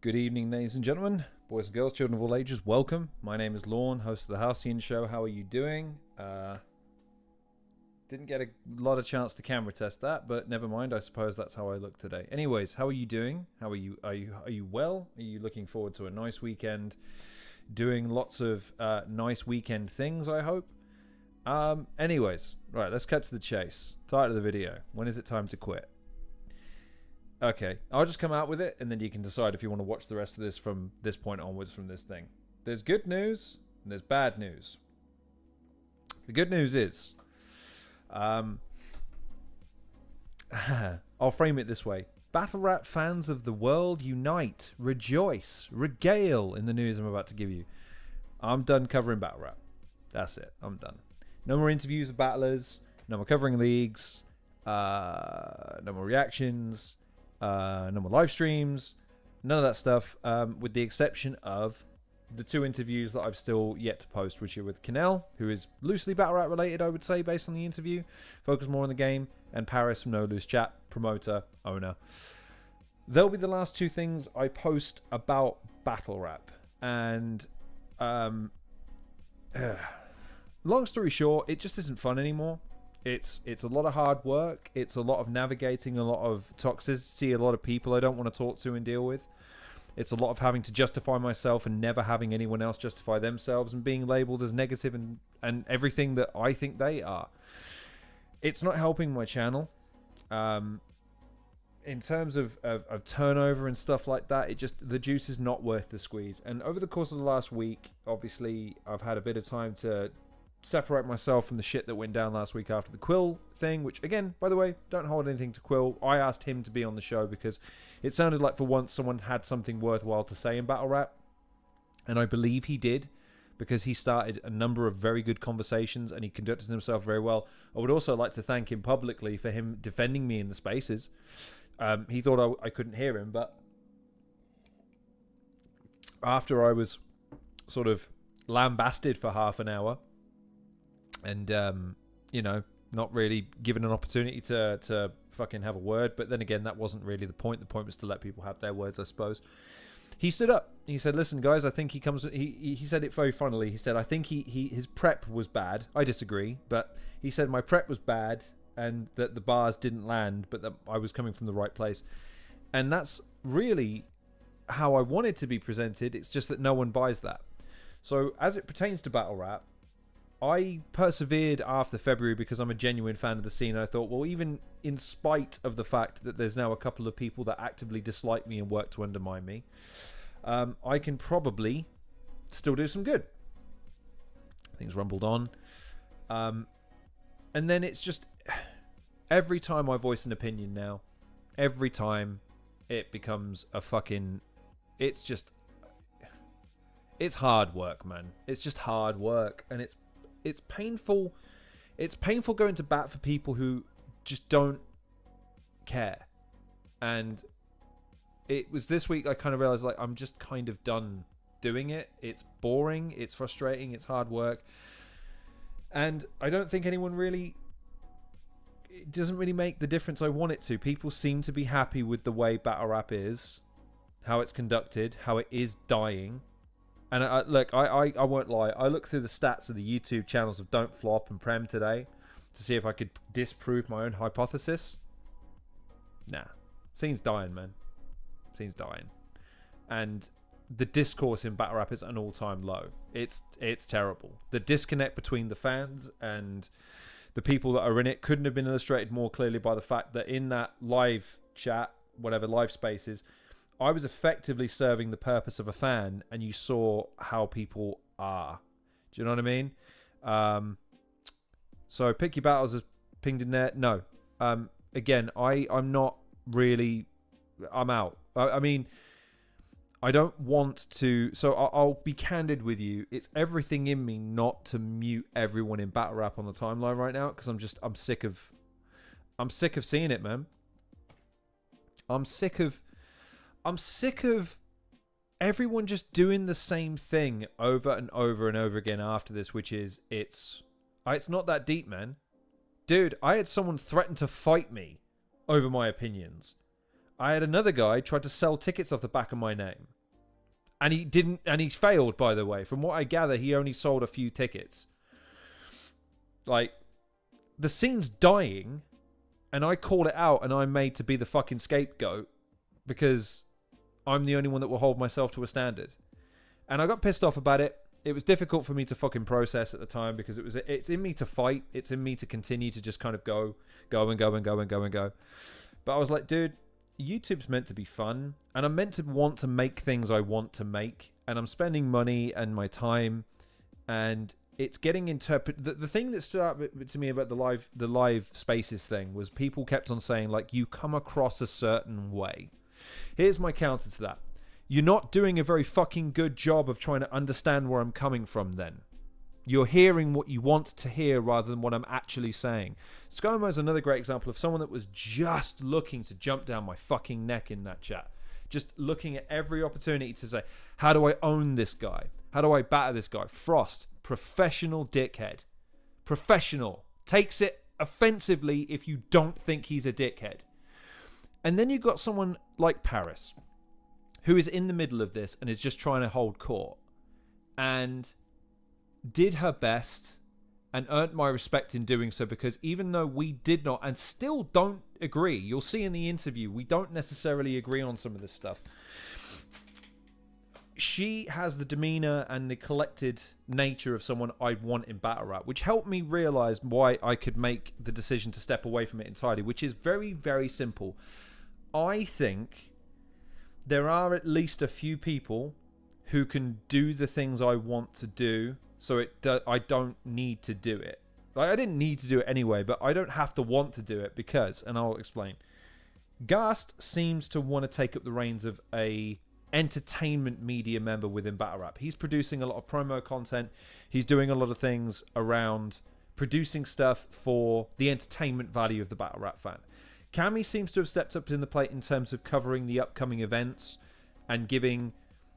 Good evening, ladies and gentlemen, boys and girls, children of all ages. Welcome. My name is Lorne, host of the Halcyon Show. How are you doing? Didn't get a lot of chance to camera test that, but never mind. I suppose that's how I look today. Anyways, how are you doing? How are you? Are you well? Are you looking forward to a nice weekend? Doing lots of nice weekend things, I hope. Anyways, right. Let's cut to the chase. Title of the video: when is it time to quit? Okay, I'll just come out with it, and then you can decide if you want to watch the rest of this from this point onwards from this thing. There's good news, and there's bad news. The good news is, I'll frame it this way. Battle rap fans of the world, unite, rejoice, regale in the news I'm about to give you. I'm done covering battle rap. That's it, I'm done. No more interviews with battlers, no more covering leagues, no more reactions, no more live streams, none of that stuff, with the exception of the two interviews that I've still yet to post, which are with Canel, who is loosely battle rap related, I would say, based on the interview, focus more on the game, and Paris from No Loose Chat, promoter, owner. They'll be the last two things I post about battle rap. And long story short, it just isn't fun anymore. It's a lot of hard work. It's a lot of navigating a lot of toxicity, a lot of people I don't want to talk to and deal with. It's a lot of having to justify myself and never having anyone else justify themselves and being labeled as negative and everything that I think they are. It's not helping my channel. In terms of turnover and stuff like that, the juice is not worth the squeeze. And over the course of the last week, obviously, I've had a bit of time to separate myself from the shit that went down last week after the Quill thing, which, again, by the way, don't hold anything to Quill. I asked him to be on the show because it sounded like for once someone had something worthwhile to say in battle rap, and I believe he did, because he started a number of very good conversations and he conducted himself very well. I would also like to thank him publicly for him defending me in the spaces. He thought I couldn't hear him, but after I was sort of lambasted for half an hour and, not really given an opportunity to fucking have a word. But then again, that wasn't really the point. The point was to let people have their words, I suppose. He stood up. He said, listen, guys, I think he comes... He said it very funnily. He said, I think his prep was bad. I disagree. But he said my prep was bad and that the bars didn't land, but that I was coming from the right place. And that's really how I wanted to be presented. It's just that no one buys that. So as it pertains to battle rap, I persevered after February because I'm a genuine fan of the scene. I thought, well, even in spite of the fact that there's now a couple of people that actively dislike me and work to undermine me, I can probably still do some good. Things rumbled on. And then it's just, every time I voice an opinion now, every time it becomes a fucking, it's hard work, man. It's just hard work, and it's painful. It's painful going to bat for people who just don't care. And it was this week I kind of realized, like, I'm just kind of done doing it. It's boring, it's frustrating, it's hard work. And I don't think anyone really... It doesn't really make the difference I want it to. People seem to be happy with the way battle rap is, how it's conducted, how it is dying. And I won't lie. I looked through the stats of the YouTube channels of Don't Flop and Prem today to see if I could disprove my own hypothesis. Nah. Scene's dying, man. Scene's dying. And the discourse in battle rap is at an all-time low. It's terrible. The disconnect between the fans and the people that are in it couldn't have been illustrated more clearly by the fact that in that live chat, whatever, live spaces, I was effectively serving the purpose of a fan, and you saw how people are. Do you know what I mean? So pick your battles as pinged in there. No. Again, I'm not really... I'm out. I mean, I don't want to... So I'll be candid with you. It's everything in me not to mute everyone in battle rap on the timeline right now, because I'm sick of seeing it, man. I'm sick of everyone just doing the same thing over and over and over again after this, which is it's not that deep, man. Dude, I had someone threaten to fight me over my opinions. I had another guy try to sell tickets off the back of my name. And he didn't, and he failed, by the way. From what I gather, he only sold a few tickets. Like, the scene's dying, and I call it out, and I'm made to be the fucking scapegoat because I'm the only one that will hold myself to a standard. And I got pissed off about it. It was difficult for me to fucking process at the time because it's in me to fight. It's in me to continue to just kind of go. But I was like, dude, YouTube's meant to be fun, and I'm meant to want to make things I want to make, and I'm spending money and my time, and it's getting interpreted. The thing that stood out to me about the live spaces thing was people kept on saying, like, you come across a certain way. Here's my counter to that. You're not doing a very fucking good job of trying to understand where I'm coming from then. You're hearing what you want to hear rather than what I'm actually saying. ScoMo is another great example of someone that was just looking to jump down my fucking neck in that chat. Just looking at every opportunity to say, how do I own this guy? How do I batter this guy? Frost, professional dickhead. Professional. Takes it offensively if you don't think he's a dickhead. And then you've got someone like Paris, who is in the middle of this and is just trying to hold court. And did her best and earned my respect in doing so, because even though we did not and still don't agree, you'll see in the interview, we don't necessarily agree on some of this stuff. She has the demeanor and the collected nature of someone I want in battle rap, which helped me realize why I could make the decision to step away from it entirely, which is very, very simple. I think there are at least a few people who can do the things I want to do, so I don't need to do it. Like, I didn't need to do it anyway, but I don't have to want to do it because, and I'll explain. Gast seems to want to take up the reins of a entertainment media member within battle rap. He's producing a lot of promo content. He's doing a lot of things around producing stuff for the entertainment value of the battle rap fan. Cammy seems to have stepped up in the plate in terms of covering the upcoming events and giving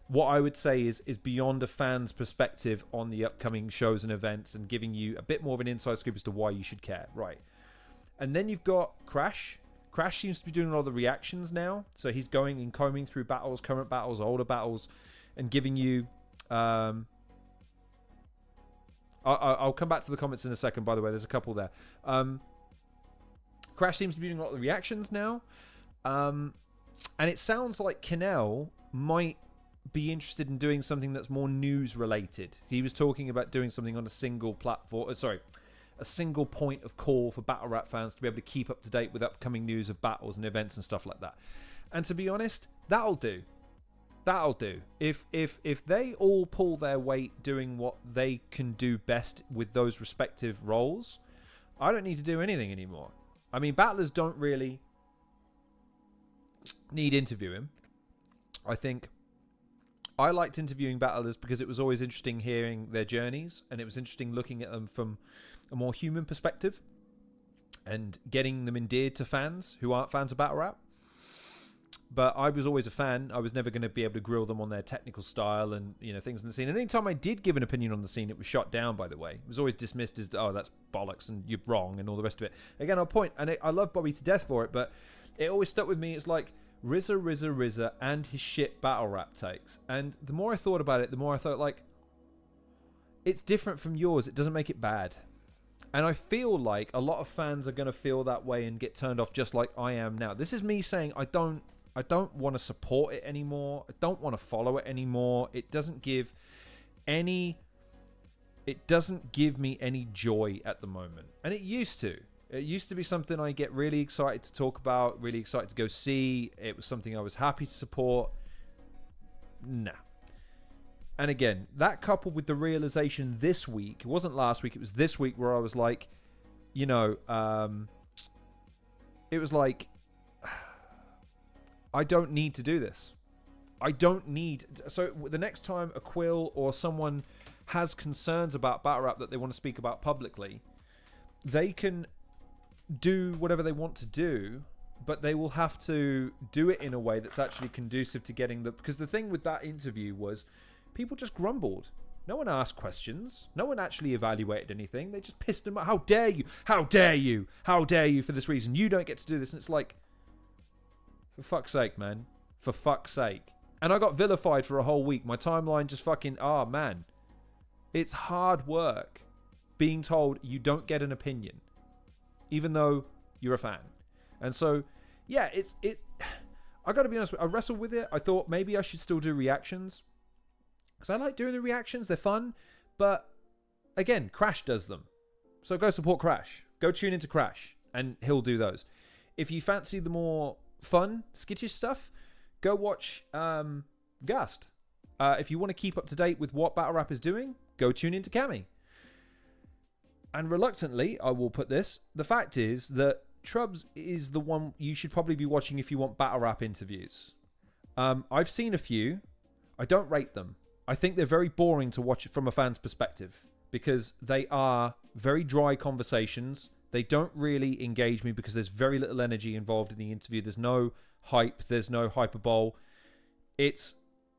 what I would say is beyond a fan's perspective on the upcoming shows and events, and giving you a bit more of an inside scoop as to why you should care. Right. And then you've got Crash. Crash seems to be doing a lot of the reactions now. So he's going and combing through battles, current battles, older battles, and giving you... I'll come back to the comments in a second, by the way. There's a couple there. Crash seems to be doing a lot of the reactions now. And it sounds like Kinnell might be interested in doing something that's more news related. He was talking about doing something on a single platform, a single point of call for battle rap fans to be able to keep up to date with upcoming news of battles and events and stuff like that. And to be honest, that'll do. That'll do. If they all pull their weight doing what they can do best with those respective roles, I don't need to do anything anymore. I mean, battlers don't really need interviewing. I think I liked interviewing battlers because it was always interesting hearing their journeys, and it was interesting looking at them from a more human perspective and getting them endeared to fans who aren't fans of battle rap. But I was always a fan. I was never going to be able to grill them on their technical style and, you know, things in the scene. And anytime I did give an opinion on the scene, it was shot down, by the way. It was always dismissed as, oh, that's bollocks and you're wrong and all the rest of it. Again, I'll point, and I love Bobby to death for it, but it always stuck with me. It's like RZA and his shit battle rap takes. And the more I thought about it, the more I thought, like, it's different from yours. It doesn't make it bad. And I feel like a lot of fans are going to feel that way and get turned off just like I am now. This is me saying I don't want to support it anymore. I don't want to follow it anymore. It doesn't give me any joy at the moment. And it used to. It used to be something I get really excited to talk about, really excited to go see. It was something I was happy to support. Nah. And again, that coupled with the realization this week, it wasn't last week, it was this week, where I was like, you know, it was like, I don't need to do this. I don't need... So the next time a Quill or someone has concerns about battle rap that they want to speak about publicly, they can do whatever they want to do, but they will have to do it in a way that's actually conducive to getting the... Because the thing with that interview was people just grumbled. No one asked questions. No one actually evaluated anything. They just pissed them out. How dare you? How dare you? How dare you for this reason? You don't get to do this. And it's like... For fuck's sake, man. For fuck's sake. And I got vilified for a whole week. My timeline just fucking... Oh, man. It's hard work being told you don't get an opinion, even though you're a fan. And so, yeah, I got to be honest, I wrestled with it. I thought maybe I should still do reactions, because I like doing the reactions. They're fun. But, again, Crash does them. So go support Crash. Go tune into Crash, and he'll do those. If you fancy the more fun, skittish stuff, go watch Gust. If you want to keep up to date with what Battle Rap is doing, go tune into Cammy. And reluctantly, I will put this, the fact is that Trubs is the one you should probably be watching if you want Battle Rap interviews. I've seen a few. I don't rate them. I think they're very boring to watch from a fan's perspective, because they are very dry conversations. They don't really engage me because there's very little energy involved in the interview. There's no hype. There's no hyperbole.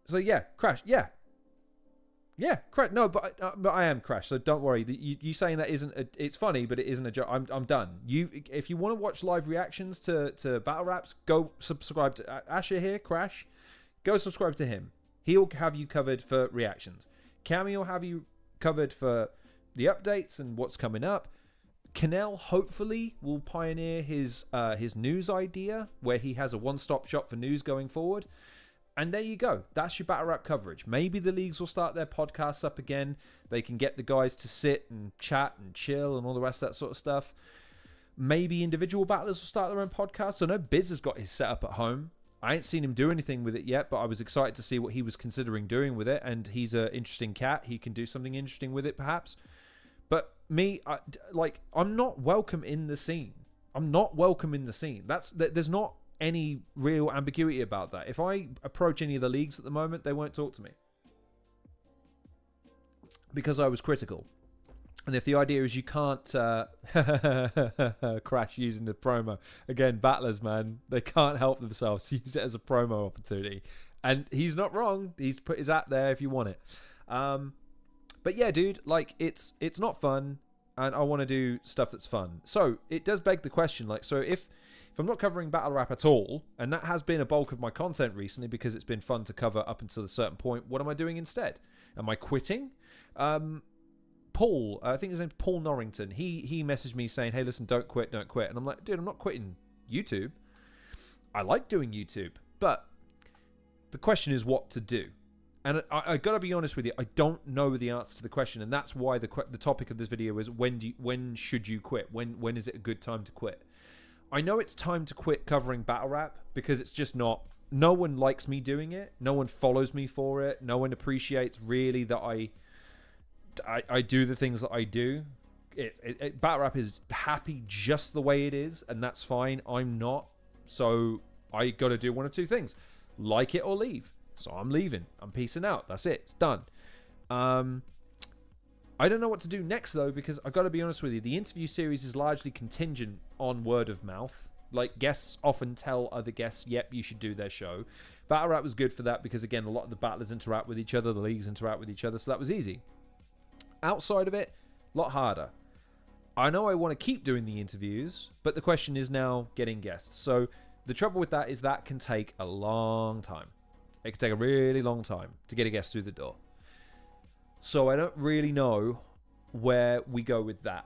So yeah, Crash. Yeah, Crash. No, but I am Crash. So don't worry. You saying that isn't. It's funny, but it isn't a joke. I'm done. If you want to watch live reactions to battle raps, go subscribe to Asher here, Crash. Go subscribe to him. He'll have you covered for reactions. Cammy will have you covered for the updates and what's coming up. Canel hopefully will pioneer his news idea, where he has a one-stop shop for news going forward. And there you go. That's your battle rap coverage. Maybe the leagues will start their podcasts up again. They can get the guys to sit and chat and chill and all the rest of that sort of stuff. Maybe individual battlers will start their own podcasts. I know Biz has got his setup at home. I ain't seen him do anything with it yet, but I was excited to see what he was considering doing with it. And he's an interesting cat. He can do something interesting with it, perhaps. But me, I'm not welcome in the scene. I'm not welcome in the scene. There's not any real ambiguity about that. If I approach any of the leagues at the moment, they won't talk to me, because I was critical. And if the idea is you can't Crash using the promo again, battlers, man, they can't help themselves. Use it as a promo opportunity, and he's not wrong. He's put his at there if you want it. But yeah, dude, like it's not fun, and I want to do stuff that's fun. So it does beg the question, like, so if I'm not covering battle rap at all, and that has been a bulk of my content recently because it's been fun to cover up until a certain point, what am I doing instead? Am I quitting? Paul, I think his name's Paul Norrington. He messaged me saying, "Hey, listen, don't quit." And I'm like, dude, I'm not quitting YouTube. I like doing YouTube, but the question is what to do. And I gotta be honest with you, I don't know the answer to the question, and that's why the topic of this video is when should you quit? When is it a good time to quit? I know it's time to quit covering battle rap because it's just not. No one likes me doing it. No one follows me for it. No one appreciates really that I do the things that I do. Battle rap is happy just the way it is, and that's fine. I'm not. So I got to do one of two things: like it or leave. So I'm leaving. I'm peacing out. That's it. It's done. I don't know what to do next, though, because I got to be honest with you. The interview series is largely contingent on word of mouth. Like, guests often tell other guests, yep, you should do their show. Battle rap was good for that because, again, a lot of the battlers interact with each other. The leagues interact with each other. So that was easy. Outside of it, a lot harder. I know I want to keep doing the interviews, but the question is now getting guests. So the trouble with that is that can take a long time. It can take a really long time to get a guest through the door. So I don't really know where we go with that.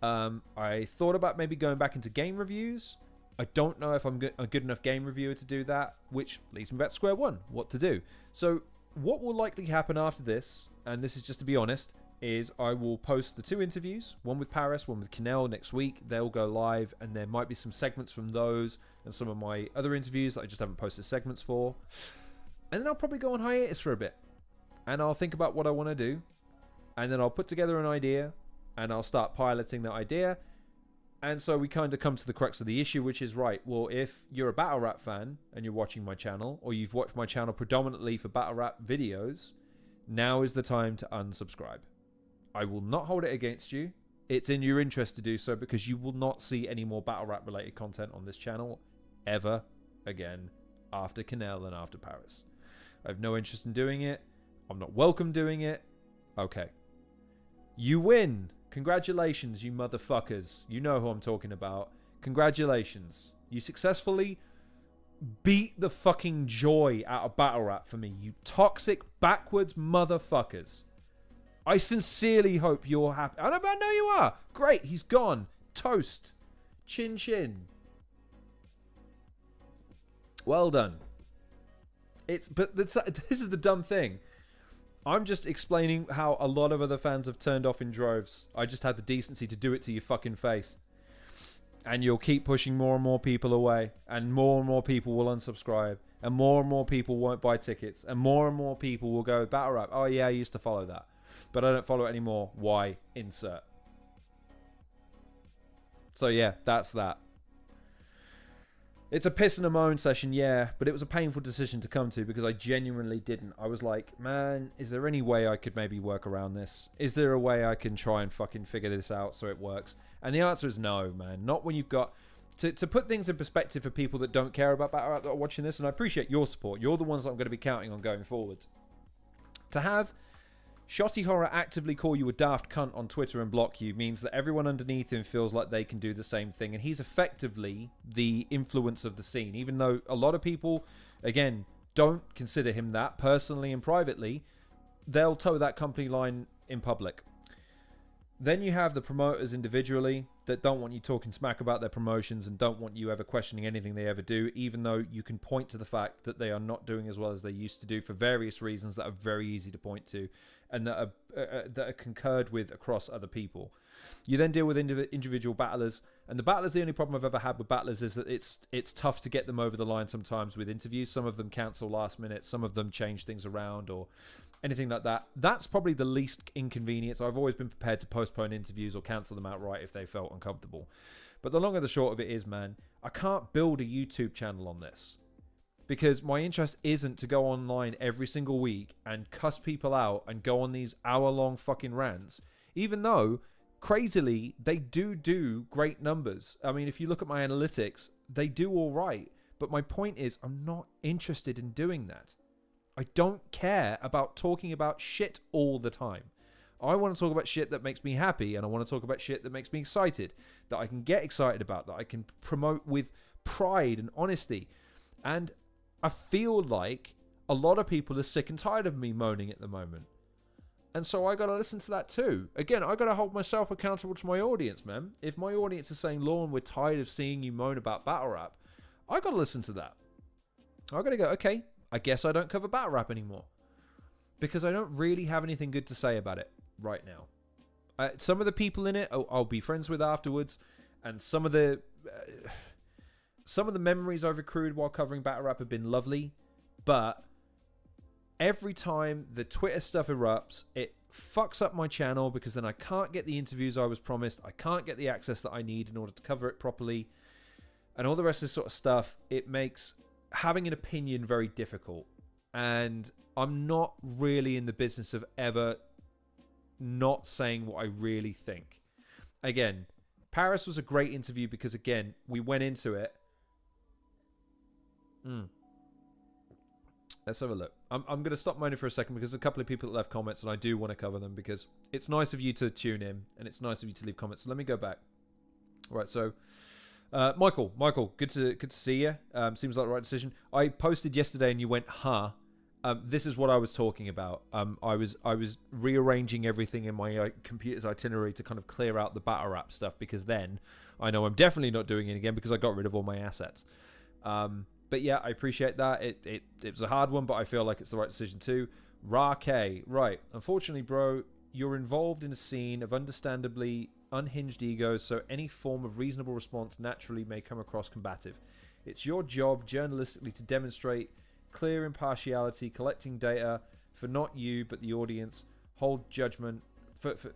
I thought about maybe going back into game reviews. I don't know if I'm a good enough game reviewer to do that, which leads me back to square one. What to do? So what will likely happen after this, and this is just to be honest, is I will post the 2 interviews, one with Paris, one with Canel next week. They'll go live, and there might be some segments from those and some of my other interviews that I just haven't posted segments for. And then I'll probably go on hiatus for a bit. And I'll think about what I want to do. And then I'll put together an idea. And I'll start piloting that idea. And so we kind of come to the crux of the issue, which is, right, well, if you're a battle rap fan and you're watching my channel, or you've watched my channel predominantly for battle rap videos, now is the time to unsubscribe. I will not hold it against you. It's in your interest to do so because you will not see any more battle rap related content on this channel ever again after Canel and after Paris. I have no interest in doing it. I'm not welcome doing it. Okay. You win. Congratulations, you motherfuckers. You know who I'm talking about. Congratulations. You successfully beat the fucking joy out of battle rap for me, you toxic backwards motherfuckers. I sincerely hope you're happy. I know you are. Great, he's gone. Toast. Chin chin. Well done. But this is the dumb thing. I'm just explaining how a lot of other fans have turned off in droves. I just had the decency to do it to your fucking face. And you'll keep pushing more and more people away. And more people will unsubscribe. And more people won't buy tickets. And more people will go, battle rap. Oh yeah, I used to follow that. But I don't follow it anymore. Why? Insert. So yeah, that's that. It's a piss and a moan session, yeah, but it was a painful decision to come to because I genuinely didn't. I was like, man, is there any way I could maybe work around this? Is there a way I can try and fucking figure this out so it works? And the answer is no, man. Not when you've got... To put things in perspective for people that don't care about battle rap that are watching this, and I appreciate your support. You're the ones that I'm going to be counting on going forward. To have Shotty Horror actively call you a daft cunt on Twitter and block you means that everyone underneath him feels like they can do the same thing. And he's effectively the influence of the scene. Even though a lot of people, again, don't consider him that personally and privately, they'll toe that company line in public. Then you have the promoters individually that don't want you talking smack about their promotions and don't want you ever questioning anything they ever do, even though you can point to the fact that they are not doing as well as they used to do for various reasons that are very easy to point to and that are concurred with across other people. You then deal with individual battlers, and the battlers, the only problem I've ever had with battlers is that it's tough to get them over the line sometimes with interviews. Some of them cancel last minute, some of them change things around or anything like that. That's probably the least inconvenience. I've always been prepared to postpone interviews or cancel them outright if they felt uncomfortable. But the long and the short of it is, man, I can't build a YouTube channel on this because my interest isn't to go online every single week and cuss people out and go on these hour-long fucking rants, even though, crazily, they do great numbers. I mean, if you look at my analytics, they do all right. But my point is, I'm not interested in doing that. I don't care about talking about shit all the time. I want to talk about shit that makes me happy, and I want to talk about shit that makes me excited, that I can get excited about, that I can promote with pride and honesty. And I feel like a lot of people are sick and tired of me moaning at the moment. And so I got to listen to that too. Again, I got to hold myself accountable to my audience, man. If my audience is saying, Lorne, we're tired of seeing you moan about battle rap, I got to listen to that. I got to go, okay, I guess I don't cover battle rap anymore. Because I don't really have anything good to say about it right now. Some of the people in it I'll be friends with afterwards, and some of the memories I've accrued while covering battle rap have been lovely, but every time the Twitter stuff erupts, it fucks up my channel because then I can't get the interviews I was promised, I can't get the access that I need in order to cover it properly, and all the rest of this sort of stuff. It makes having an opinion very difficult, and I'm not really in the business of ever not saying what I really think. Again, Paris was a great interview because, again, we went into it. Let's have a look. I'm going to stop moaning for a second because a couple of people left comments and I do want to cover them because it's nice of you to tune in and it's nice of you to leave comments. So let me go back. Right, so Michael, good to see you. Seems like the right decision. I posted yesterday and you went, huh? This is what I was talking about. I was rearranging everything in my computer's itinerary to kind of clear out the battle rap stuff because then I know I'm definitely not doing it again because I got rid of all my assets. But yeah, I appreciate that. It was a hard one, but I feel like it's the right decision too. Ra-K, right. Unfortunately, bro, you're involved in a scene of understandably unhinged egos, so any form of reasonable response naturally may come across combative. It's your job journalistically to demonstrate clear impartiality, collecting data for not you but the audience hold judgment but for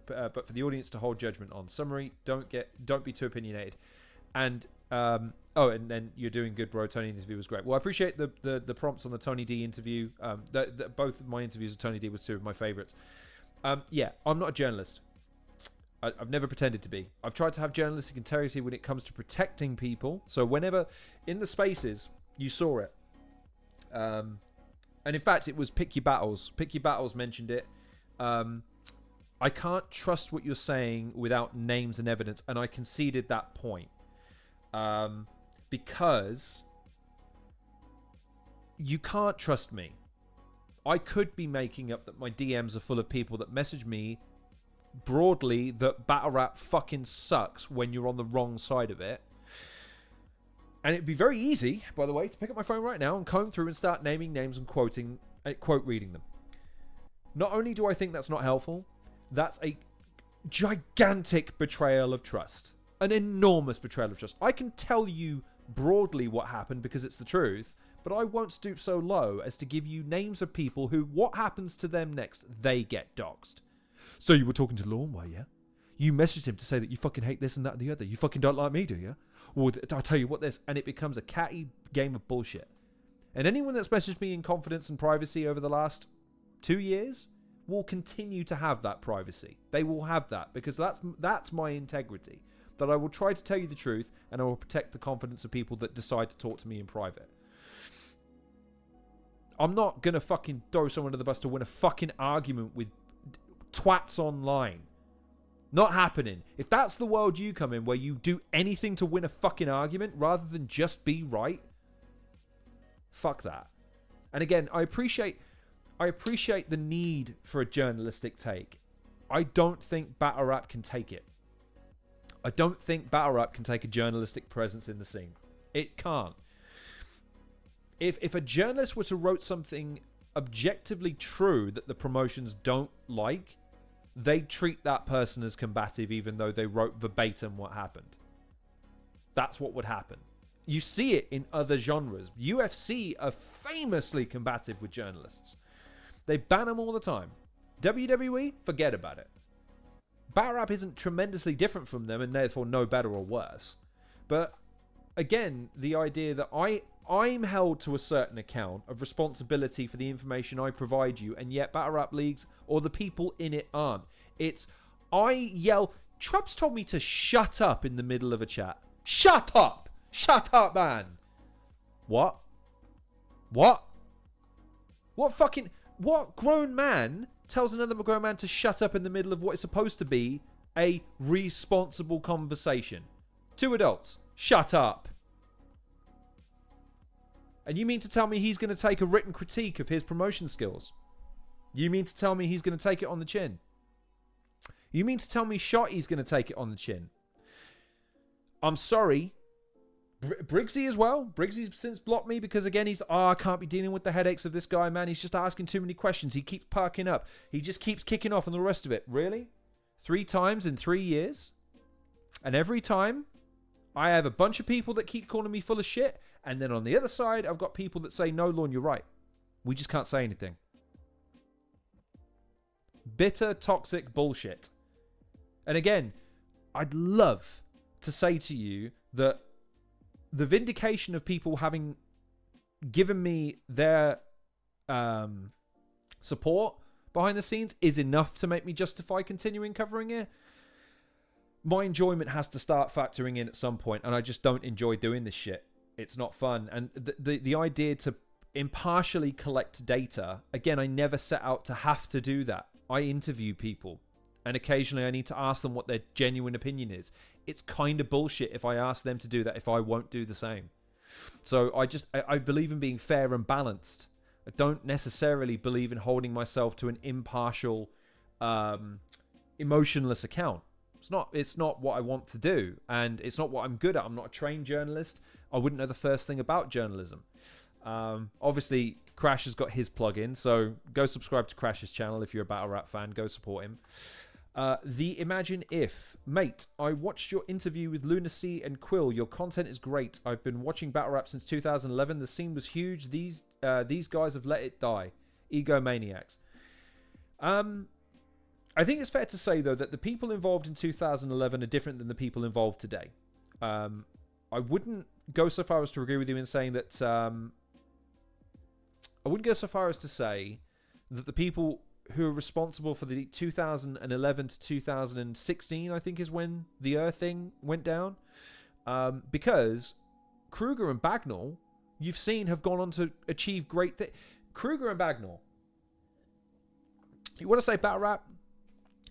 the audience to hold judgment on. Summary: don't be too opinionated. And and then you're doing good, bro. Tony interview was great. Well, I appreciate the prompts on the Tony D interview. Both of my interviews with Tony D was two of my favorites. Yeah, I'm not a journalist. I've never pretended to be. I've tried to have journalistic integrity when it comes to protecting people. So whenever in the spaces you saw it, and in fact it was Pick Your Battles. Pick Your Battles mentioned it. I can't trust what you're saying without names and evidence, and I conceded that point. Because you can't trust me. I could be making up that my DMs are full of people that message me broadly that battle rap fucking sucks when you're on the wrong side of it. And it'd be very easy, by the way, to pick up my phone right now and comb through and start naming names and quote reading them. Not only do I think that's not helpful, that's a gigantic betrayal of trust. An enormous betrayal of trust. I can tell you broadly what happened because it's the truth, but I won't stoop so low as to give you names of people who, what happens to them next, they get doxxed. So you were talking to Lorne, were you? You messaged him to say that you fucking hate this and that and the other. You fucking don't like me, do you? Or I'll tell you what this. And it becomes a catty game of bullshit. And anyone that's messaged me in confidence and privacy over the last 2 years will continue to have that privacy. They will have that because that's my integrity. That I will try to tell you the truth and I will protect the confidence of people that decide to talk to me in private. I'm not going to fucking throw someone to the bus to win a fucking argument with twats online. Not happening. If that's the world you come in, where you do anything to win a fucking argument rather than just be right, fuck that. And again, I appreciate the need for a journalistic take. I don't think battle rap can take it. I don't think battle rap can take a journalistic presence in the scene. It can't. If a journalist were to wrote something objectively true that the promotions don't like, they treat that person as combative even though they wrote verbatim what happened. That's what would happen. You see it in other genres. UFC are famously combative with journalists. They ban them all the time. WWE, forget about it. Battle rap isn't tremendously different from them and therefore no better or worse. But again, the idea that I'm held to a certain account of responsibility for the information I provide you, and yet battle rap leagues or the people in it aren't. I yell, Trump's told me to shut up in the middle of a chat. Shut up! Shut up, man! What? What grown man tells another grown man to shut up in the middle of what is supposed to be a responsible conversation? Two adults. Shut up. And you mean to tell me he's going to take a written critique of his promotion skills? You mean to tell me he's going to take it on the chin? You mean to tell me Shotty's going to take it on the chin? I'm sorry. Briggsy as well. Briggsy's since blocked me because, again, I can't be dealing with the headaches of this guy, man. He's just asking too many questions. He keeps perking up. He just keeps kicking off and the rest of it. Really? 3 times in 3 years? And every time, I have a bunch of people that keep calling me full of shit. And then on the other side, I've got people that say, no, Lorne, you're right. We just can't say anything. Bitter, toxic bullshit. And again, I'd love to say to you that the vindication of people having given me their support behind the scenes is enough to make me justify continuing covering it. My enjoyment has to start factoring in at some point, and I just don't enjoy doing this shit. It's not fun. And the idea to impartially collect data, again, I never set out to have to do that. I interview people, and occasionally I need to ask them what their genuine opinion is. It's kind of bullshit if I ask them to do that if I won't do the same. So I believe in being fair and balanced. I don't necessarily believe in holding myself to an impartial, emotionless account. It's not what I want to do, and it's not what I'm good at. I'm not a trained journalist. I wouldn't know the first thing about journalism. Obviously, Crash has got his plug-in, so go subscribe to Crash's channel if you're a battle rap fan. Go support him. The Imagine If. Mate, I watched your interview with Lunacy and Quill. Your content is great. I've been watching battle rap since 2011. The scene was huge. These guys have let it die. Egomaniacs. I think it's fair to say, though, that the people involved in 2011 are different than the people involved today. I wouldn't go so far as to agree with you in saying that... I wouldn't go so far as to say that the people who are responsible for the 2011 to 2016, I think, is when the Earth thing went down. Because Kruger and Bagnall, you've seen, have gone on to achieve great things. Kruger and Bagnall. You want to say battle rap?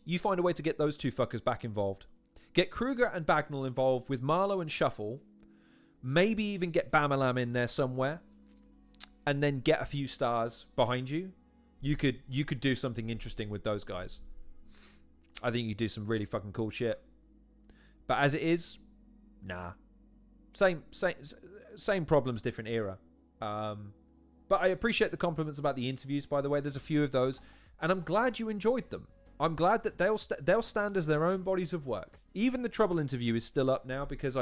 You find a way to get those two fuckers back involved. Get Kruger and Bagnall involved with Marlowe and Shuffle. Maybe even get Bamalam in there somewhere. and then get a few stars behind you, you could do something interesting with those guys. I think you do some really fucking cool shit. But as it is, nah. Same problems, different era. But I appreciate the compliments about the interviews, by the way. There's a few of those, and I'm glad you enjoyed them. I'm glad that they'll stand as their own bodies of work. Even the Trouble interview is still up now because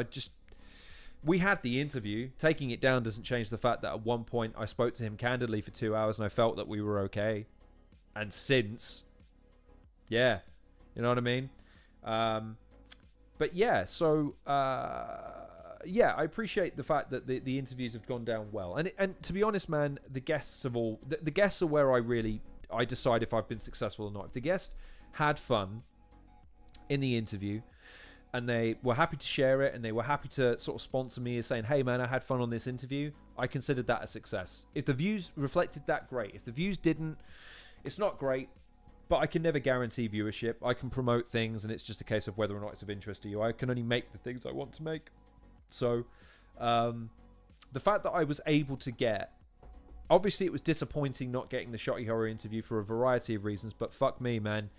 we had the interview. Taking it down doesn't change the fact that at one point I spoke to him candidly for 2 hours and I felt that we were okay. And since, yeah, you know what I mean? But yeah, so yeah, I appreciate the fact that the interviews have gone down well. And to be honest, man, the guests have all the guests are where I decide if I've been successful or not. If the guest had fun in the interview and they were happy to share it and they were happy to sort of sponsor me as saying, hey man, I had fun on this interview, I considered that a success. If the views reflected that, great. If the views didn't, it's not great, but I can never guarantee viewership. I can promote things and it's just a case of whether or not it's of interest to you. I can only make the things I want to make. So the fact that I was able to get, obviously it was disappointing not getting the Shotty Horror interview for a variety of reasons, but fuck me, man.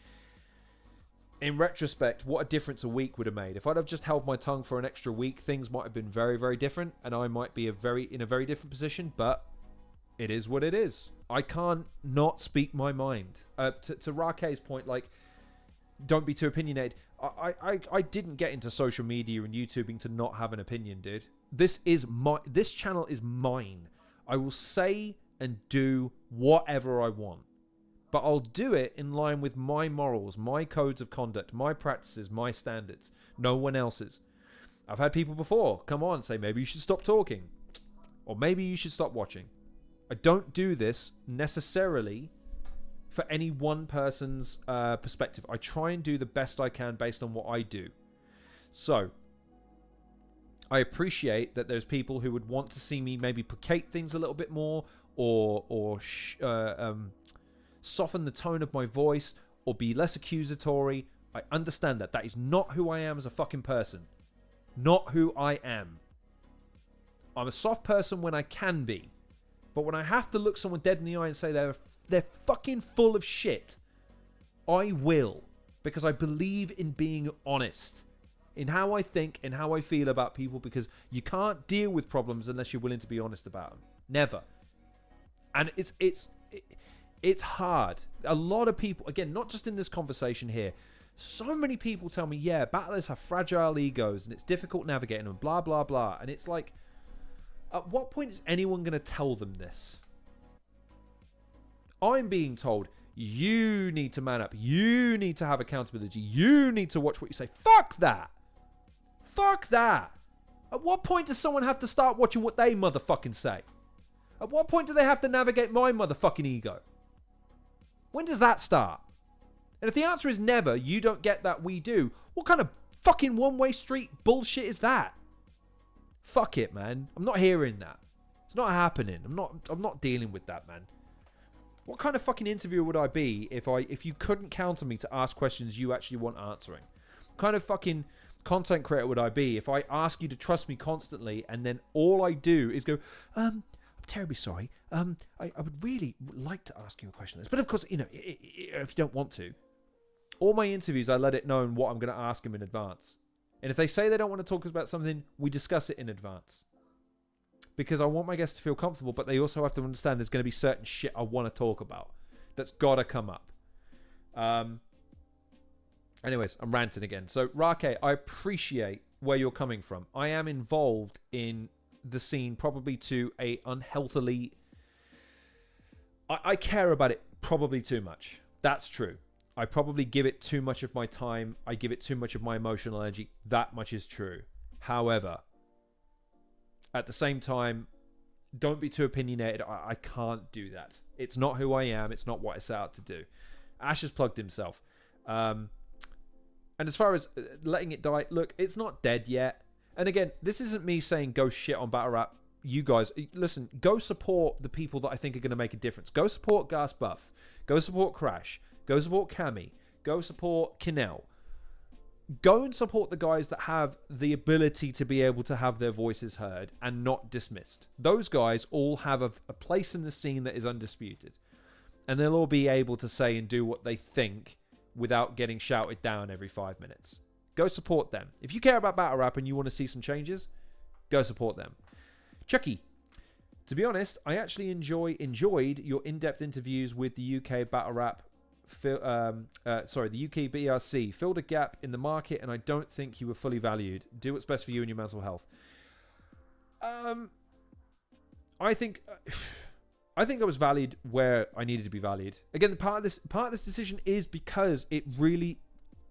In retrospect, what a difference a week would have made. If I'd have just held my tongue for an extra week, things might have been very, very different, and I might be in a very different position, but it is what it is. I can't not speak my mind. To Rake's point, like, don't be too opinionated. I didn't get into social media and YouTubing to not have an opinion, dude. This channel is mine. I will say and do whatever I want. But I'll do it in line with my morals, my codes of conduct, my practices, my standards. No one else's. I've had people before come on and say, maybe you should stop talking. Or maybe you should stop watching. I don't do this necessarily for any one person's perspective. I try and do the best I can based on what I do. So, I appreciate that there's people who would want to see me maybe placate things a little bit more or soften the tone of my voice or be less accusatory. I understand that. That is not who I am as a fucking person. Not who I am. I'm a soft person when I can be. But when I have to look someone dead in the eye and say they're fucking full of shit, I will. Because I believe in being honest. In how I think and how I feel about people, because you can't deal with problems unless you're willing to be honest about them. Never. And it's hard. A lot of people, again, not just in this conversation here, so many people tell me, yeah, battlers have fragile egos and it's difficult navigating them, blah, blah, blah. And it's like, at what point is anyone going to tell them this? I'm being told, you need to man up. You need to have accountability. You need to watch what you say. Fuck that. Fuck that. At what point does someone have to start watching what they motherfucking say? At what point do they have to navigate my motherfucking ego? When does that start? And if the answer is never, you don't get that, we do. What kind of fucking one-way street bullshit is that? Fuck it, man. I'm not hearing that. It's not happening. I'm not dealing with that, man. What kind of fucking interviewer would I be if you couldn't count on me to ask questions you actually want answering? What kind of fucking content creator would I be if I ask you to trust me constantly and then all I do is go, I'm terribly sorry. I would really like to ask you a question on this, but of course, you know, if you don't want to. All my interviews, I let it known what I'm going to ask them in advance. And if they say they don't want to talk about something, we discuss it in advance. Because I want my guests to feel comfortable, but they also have to understand there's going to be certain shit I want to talk about that's got to come up. Anyways, I'm ranting again. So, Rake, I appreciate where you're coming from. I am involved in the scene probably to a unhealthily... I care about it probably too much. That's true. I probably give it too much of my time. I give it too much of my emotional energy. That much is true. However, at the same time, don't be too opinionated. I can't do that. It's not who I am. It's not what I set out to do. Ash has plugged himself. And as far as letting it die, look, it's not dead yet. And again, this isn't me saying go shit on Battle Rap. You guys, listen, go support the people that I think are going to make a difference. Go support Gas Buff. Go support Crash. Go support Cammy. Go support Kinel. go and support the guys that have the ability to be able to have their voices heard and not dismissed. Those guys all have a place in the scene that is undisputed. And they'll all be able to say and do what they think without getting shouted down every 5 minutes. Go support them. If you care about battle rap and you want to see some changes, go support them. Chucky, to be honest, I actually enjoyed your in-depth interviews with the UK battle rap, the UKBRC. Filled a gap in the market, and I don't think you were fully valued. Do what's best for you and your mental health. I think I was valued where I needed to be valued. Again, part of this decision is because it really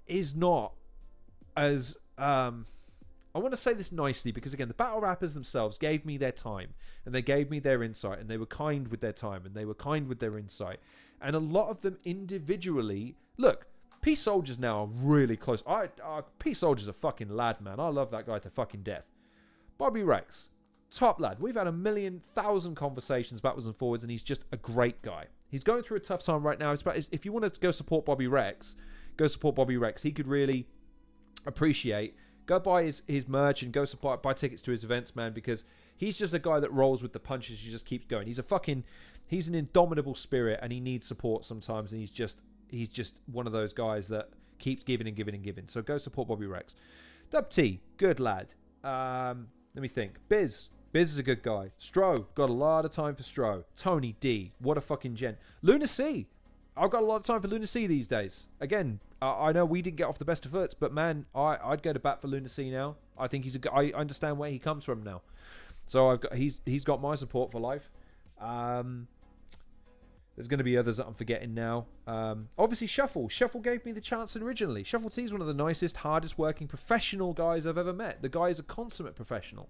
is not as I want to say this nicely, because again, the battle rappers themselves gave me their time and they gave me their insight, and they were kind with their time and they were kind with their insight. And a lot of them individually, look, P Soldier's now really close. P Soldier's a fucking lad, man. I love that guy to fucking death. Bobby Rex, top lad. We've had 1,000,000 conversations backwards and forwards, and he's just a great guy. He's going through a tough time right now. If you want to go support Bobby Rex, go support Bobby Rex. He could really appreciate. Go buy his merch and go buy tickets to his events, man, because he's just a guy that rolls with the punches. He just keeps going. He's an indomitable spirit, and he needs support sometimes, and he's just one of those guys that keeps giving and giving and giving. So go support Bobby Rex. Dub T, good lad. Let me think. Biz is a good guy. Stro, got a lot of time for Stro. Tony D, what a fucking gent. Luna C, I've got a lot of time for Luna C these days. Again, I know we didn't get off the best of foots, but man, I'd go to bat for Luna C now. I think I understand where he comes from now. So he's got my support for life. There's going to be others that I'm forgetting now. Obviously, Shuffle. Shuffle gave me the chance originally. Shuffle T is one of the nicest, hardest working professional guys I've ever met. The guy is a consummate professional.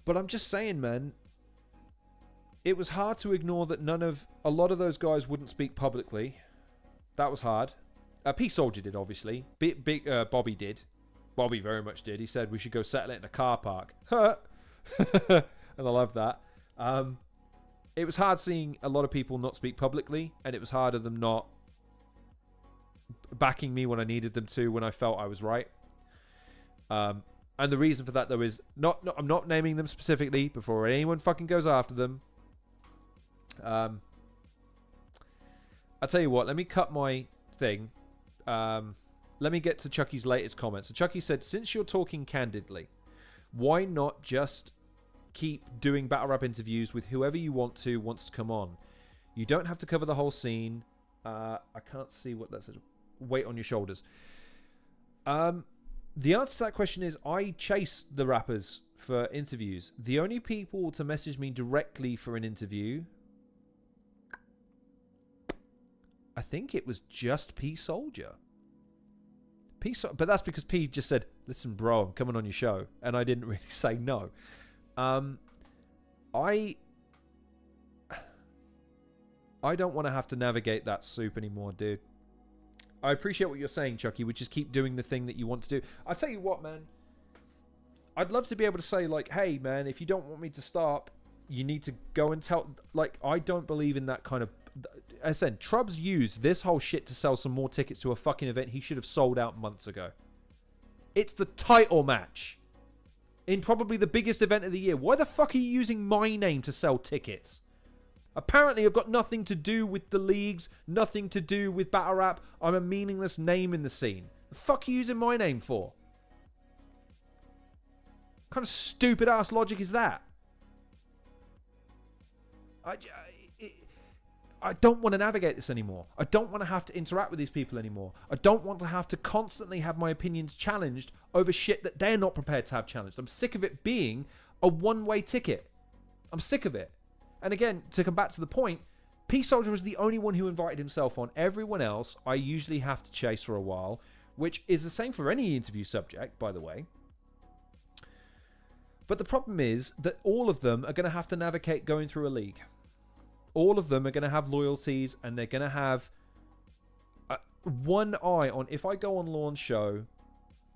But I'm just saying, man, it was hard to ignore that a lot of those guys wouldn't speak publicly. That was hard. P Soldier did, obviously. Bobby did. Bobby very much did. He said we should go settle it in a car park. And I love that. It was hard seeing a lot of people not speak publicly, and it was harder them not backing me when I needed them to, when I felt I was right. And the reason for that, though, is I'm not naming them specifically before anyone fucking goes after them. I'll tell you what, let me cut my thing. Let me get to Chucky's latest comment. So Chucky said, since you're talking candidly, why not just keep doing battle rap interviews with whoever you wants to come on? You don't have to cover the whole scene. I can't see what that says. Weight on your shoulders. The answer to that question is I chase the rappers for interviews. The only people to message me directly for an interview, I think it was just P Soldier. But that's because P just said, listen, bro, I'm coming on your show. And I didn't really say no. I don't want to have to navigate that soup anymore, dude. I appreciate what you're saying, Chucky, which is keep doing the thing that you want to do. I'll tell you what, man. I'd love to be able to say, like, hey, man, if you don't want me to stop, you need to go and tell... Like, I don't believe in that kind of... As I said, Trubs used this whole shit to sell some more tickets to a fucking event he should have sold out months ago. It's the title match in probably the biggest event of the year. Why the fuck are you using my name to sell tickets? Apparently, I've got nothing to do with the leagues, nothing to do with battle rap. I'm a meaningless name in the scene. The fuck are you using my name for? What kind of stupid ass logic is that? I don't want to navigate this anymore. I don't want to have to interact with these people anymore. I don't want to have to constantly have my opinions challenged over shit that they're not prepared to have challenged. I'm sick of it being a one-way ticket. I'm sick of it. And again, to come back to the point, P Soldier was the only one who invited himself on. Everyone else, I usually have to chase for a while, which is the same for any interview subject, by the way. But the problem is that all of them are going to have to navigate going through a league. All of them are going to have loyalties, and they're going to have one eye on, if I go on Lawn's show,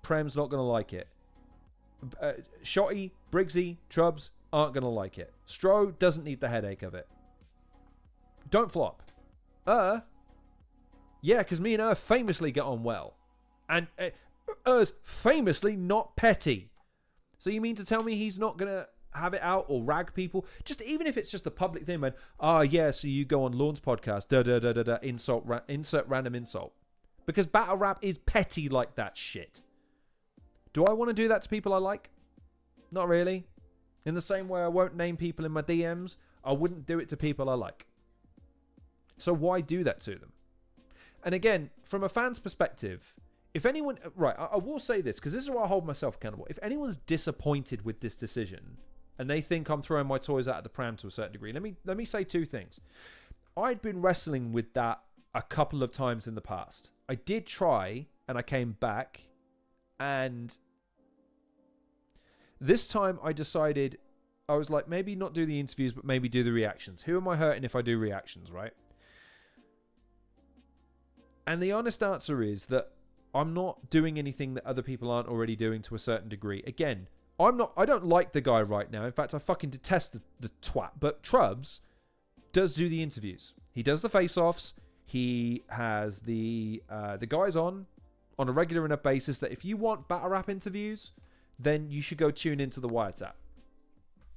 Prem's not going to like it. Shotty, Briggsy, Trubs aren't going to like it. Stro doesn't need the headache of it. Don't flop. Yeah, because me and her famously get on well. And famously not petty. So you mean to tell me he's not going to have it out or rag people? Just even if it's just a public thing, man. Yeah, so you go on Lorne's podcast, insert random insult. Because battle rap is petty like that shit. Do I want to do that to people I like? Not really. In the same way I won't name people in my DMs, I wouldn't do it to people I like. So why do that to them? And again, from a fan's perspective, if anyone... Right, I will say this, because this is where I hold myself accountable. If anyone's disappointed with this decision, and they think I'm throwing my toys out of the pram to a certain degree, let me say two things. I'd been wrestling with that a couple of times in the past. I did try, and I came back, and this time I decided, I was like, maybe not do the interviews, but maybe do the reactions. Who am I hurting if I do reactions, right? And the honest answer is that I'm not doing anything that other people aren't already doing to a certain degree. Again, I don't like the guy right now. In fact, I fucking detest the twat. But Trubs does do the interviews. He does the face-offs. He has the guys on a regular enough basis that if you want battle rap interviews, then you should go tune into the Wiretap.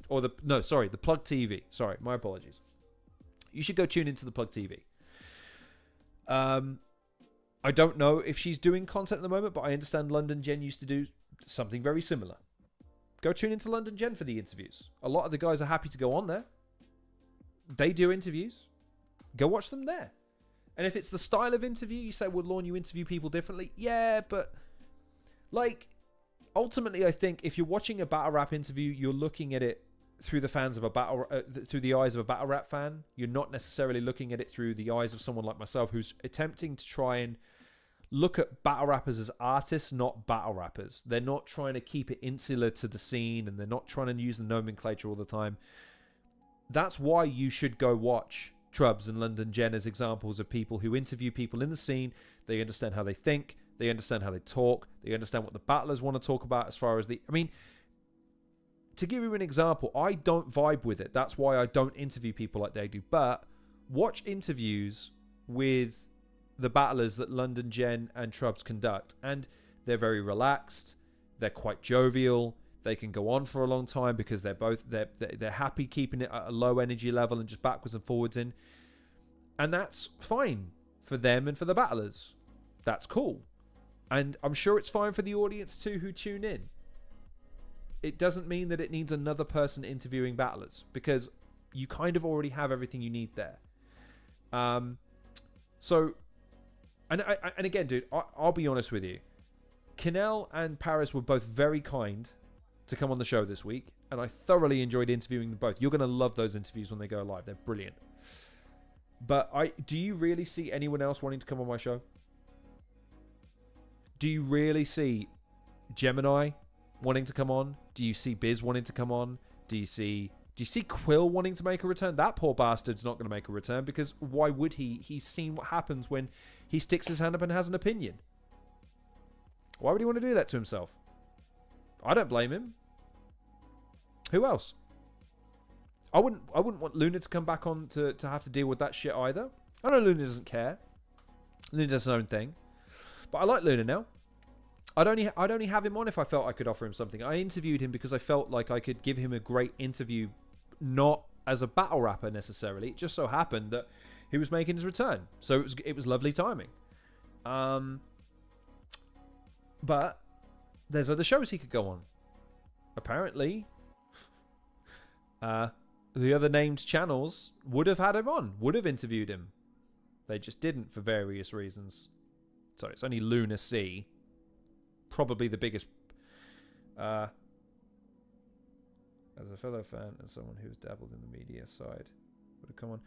Or the Plug TV. Sorry, my apologies. You should go tune into the Plug TV. I don't know if she's doing content at the moment, but I understand London Jen used to do something very similar. Go tune into London Jen for the interviews. A lot of the guys are happy to go on there. They do interviews. Go watch them there. And if it's the style of interview, you say, well, Lorne, you interview people differently. Yeah, but like, ultimately, I think if you're watching a battle rap interview, you're looking at it through the fans of through the eyes of a battle rap fan. You're not necessarily looking at it through the eyes of someone like myself, who's attempting to try and look at battle rappers as artists, not battle rappers. They're not trying to keep it insular to the scene, and they're not trying to use the nomenclature all the time. That's why you should go watch Trubs and London Jen as examples of people who interview people in the scene. They understand how they think. They understand how they talk. They understand what the battlers want to talk about as far as to give you an example, I don't vibe with it. That's why I don't interview people like they do. But watch interviews with the battlers that London Jen and Trubs conduct, and they're very relaxed. They're quite jovial. They can go on for a long time because they're happy keeping it at a low energy level and just backwards and forwards in, and that's fine for them and for the battlers. That's cool, and I'm sure it's fine for the audience too who tune in. It doesn't mean that it needs another person interviewing battlers, because you kind of already have everything you need there. And again, dude, I'll be honest with you. Kinnell and Paris were both very kind to come on the show this week, and I thoroughly enjoyed interviewing them both. You're going to love those interviews when they go live. They're brilliant. But do you really see anyone else wanting to come on my show? Do you really see Gemini wanting to come on? Do you see Biz wanting to come on? Do you see Quill wanting to make a return? That poor bastard's not going to make a return, because why would he? He's seen what happens when he sticks his hand up and has an opinion. Why would he want to do that to himself? I don't blame him. Who else? I wouldn't want Luna to come back on to have to deal with that shit either. I know Luna doesn't care. Luna does his own thing. But I like Luna now. I'd only have him on if I felt I could offer him something. I interviewed him because I felt like I could give him a great interview, not as a battle rapper necessarily. It just so happened that he was making his return, so it was lovely timing. But there's other shows he could go on. Apparently, the other named channels would have had him on, would have interviewed him. They just didn't for various reasons. So it's only Luna C. Probably the biggest, as a fellow fan and someone who's dabbled in the media side, would have come on,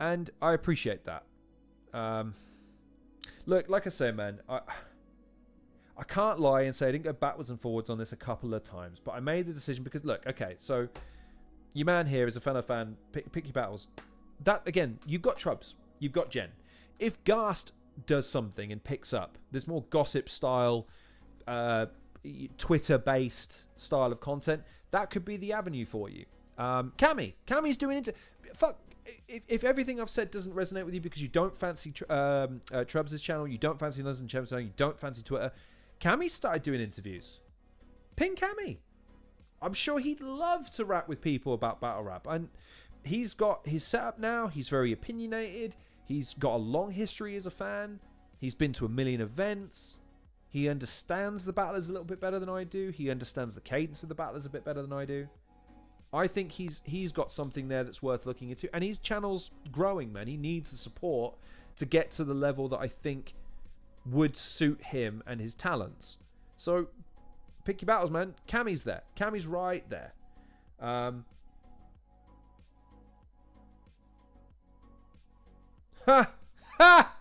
and I appreciate that. Look, like I say, man, I can't lie and say I didn't go backwards and forwards on this a couple of times, but I made the decision because, look, okay, so your man here is a fellow fan. Pick your battles. That again, you've got Trubs, you've got Jen. If Gast does something and picks up, there's more gossip style, Twitter-based style of content, that could be the avenue for you. Cammy's doing it. Fuck. If everything I've said doesn't resonate with you because you don't fancy Trubs' channel, you don't fancy London Champs channel, you don't fancy Twitter, Cammy started doing interviews. Ping Cammy. I'm sure he'd love to rap with people about battle rap. And he's got his setup now. He's very opinionated. He's got a long history as a fan. He's been to a million events. He understands the battlers a little bit better than I do. He understands the cadence of the battlers a bit better than I do. I think he's got something there that's worth looking into. And his channel's growing, man. He needs the support to get to the level that I think would suit him and his talents. So pick your battles, man. Cammy's there. Cammy's right there. Ha! Ha!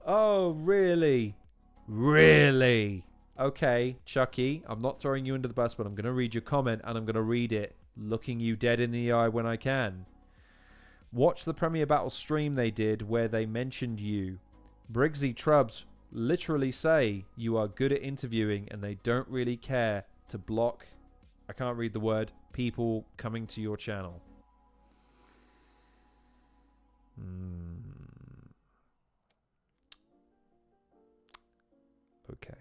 Oh, really? Really? Okay, Chucky, I'm not throwing you under the bus, but I'm going to read your comment, and I'm going to read it looking you dead in the eye when I can. Watch the Premier Battle stream they did where they mentioned you. Briggsy Trubs literally say you are good at interviewing and they don't really care to block, I can't read the word, people coming to your channel. Okay.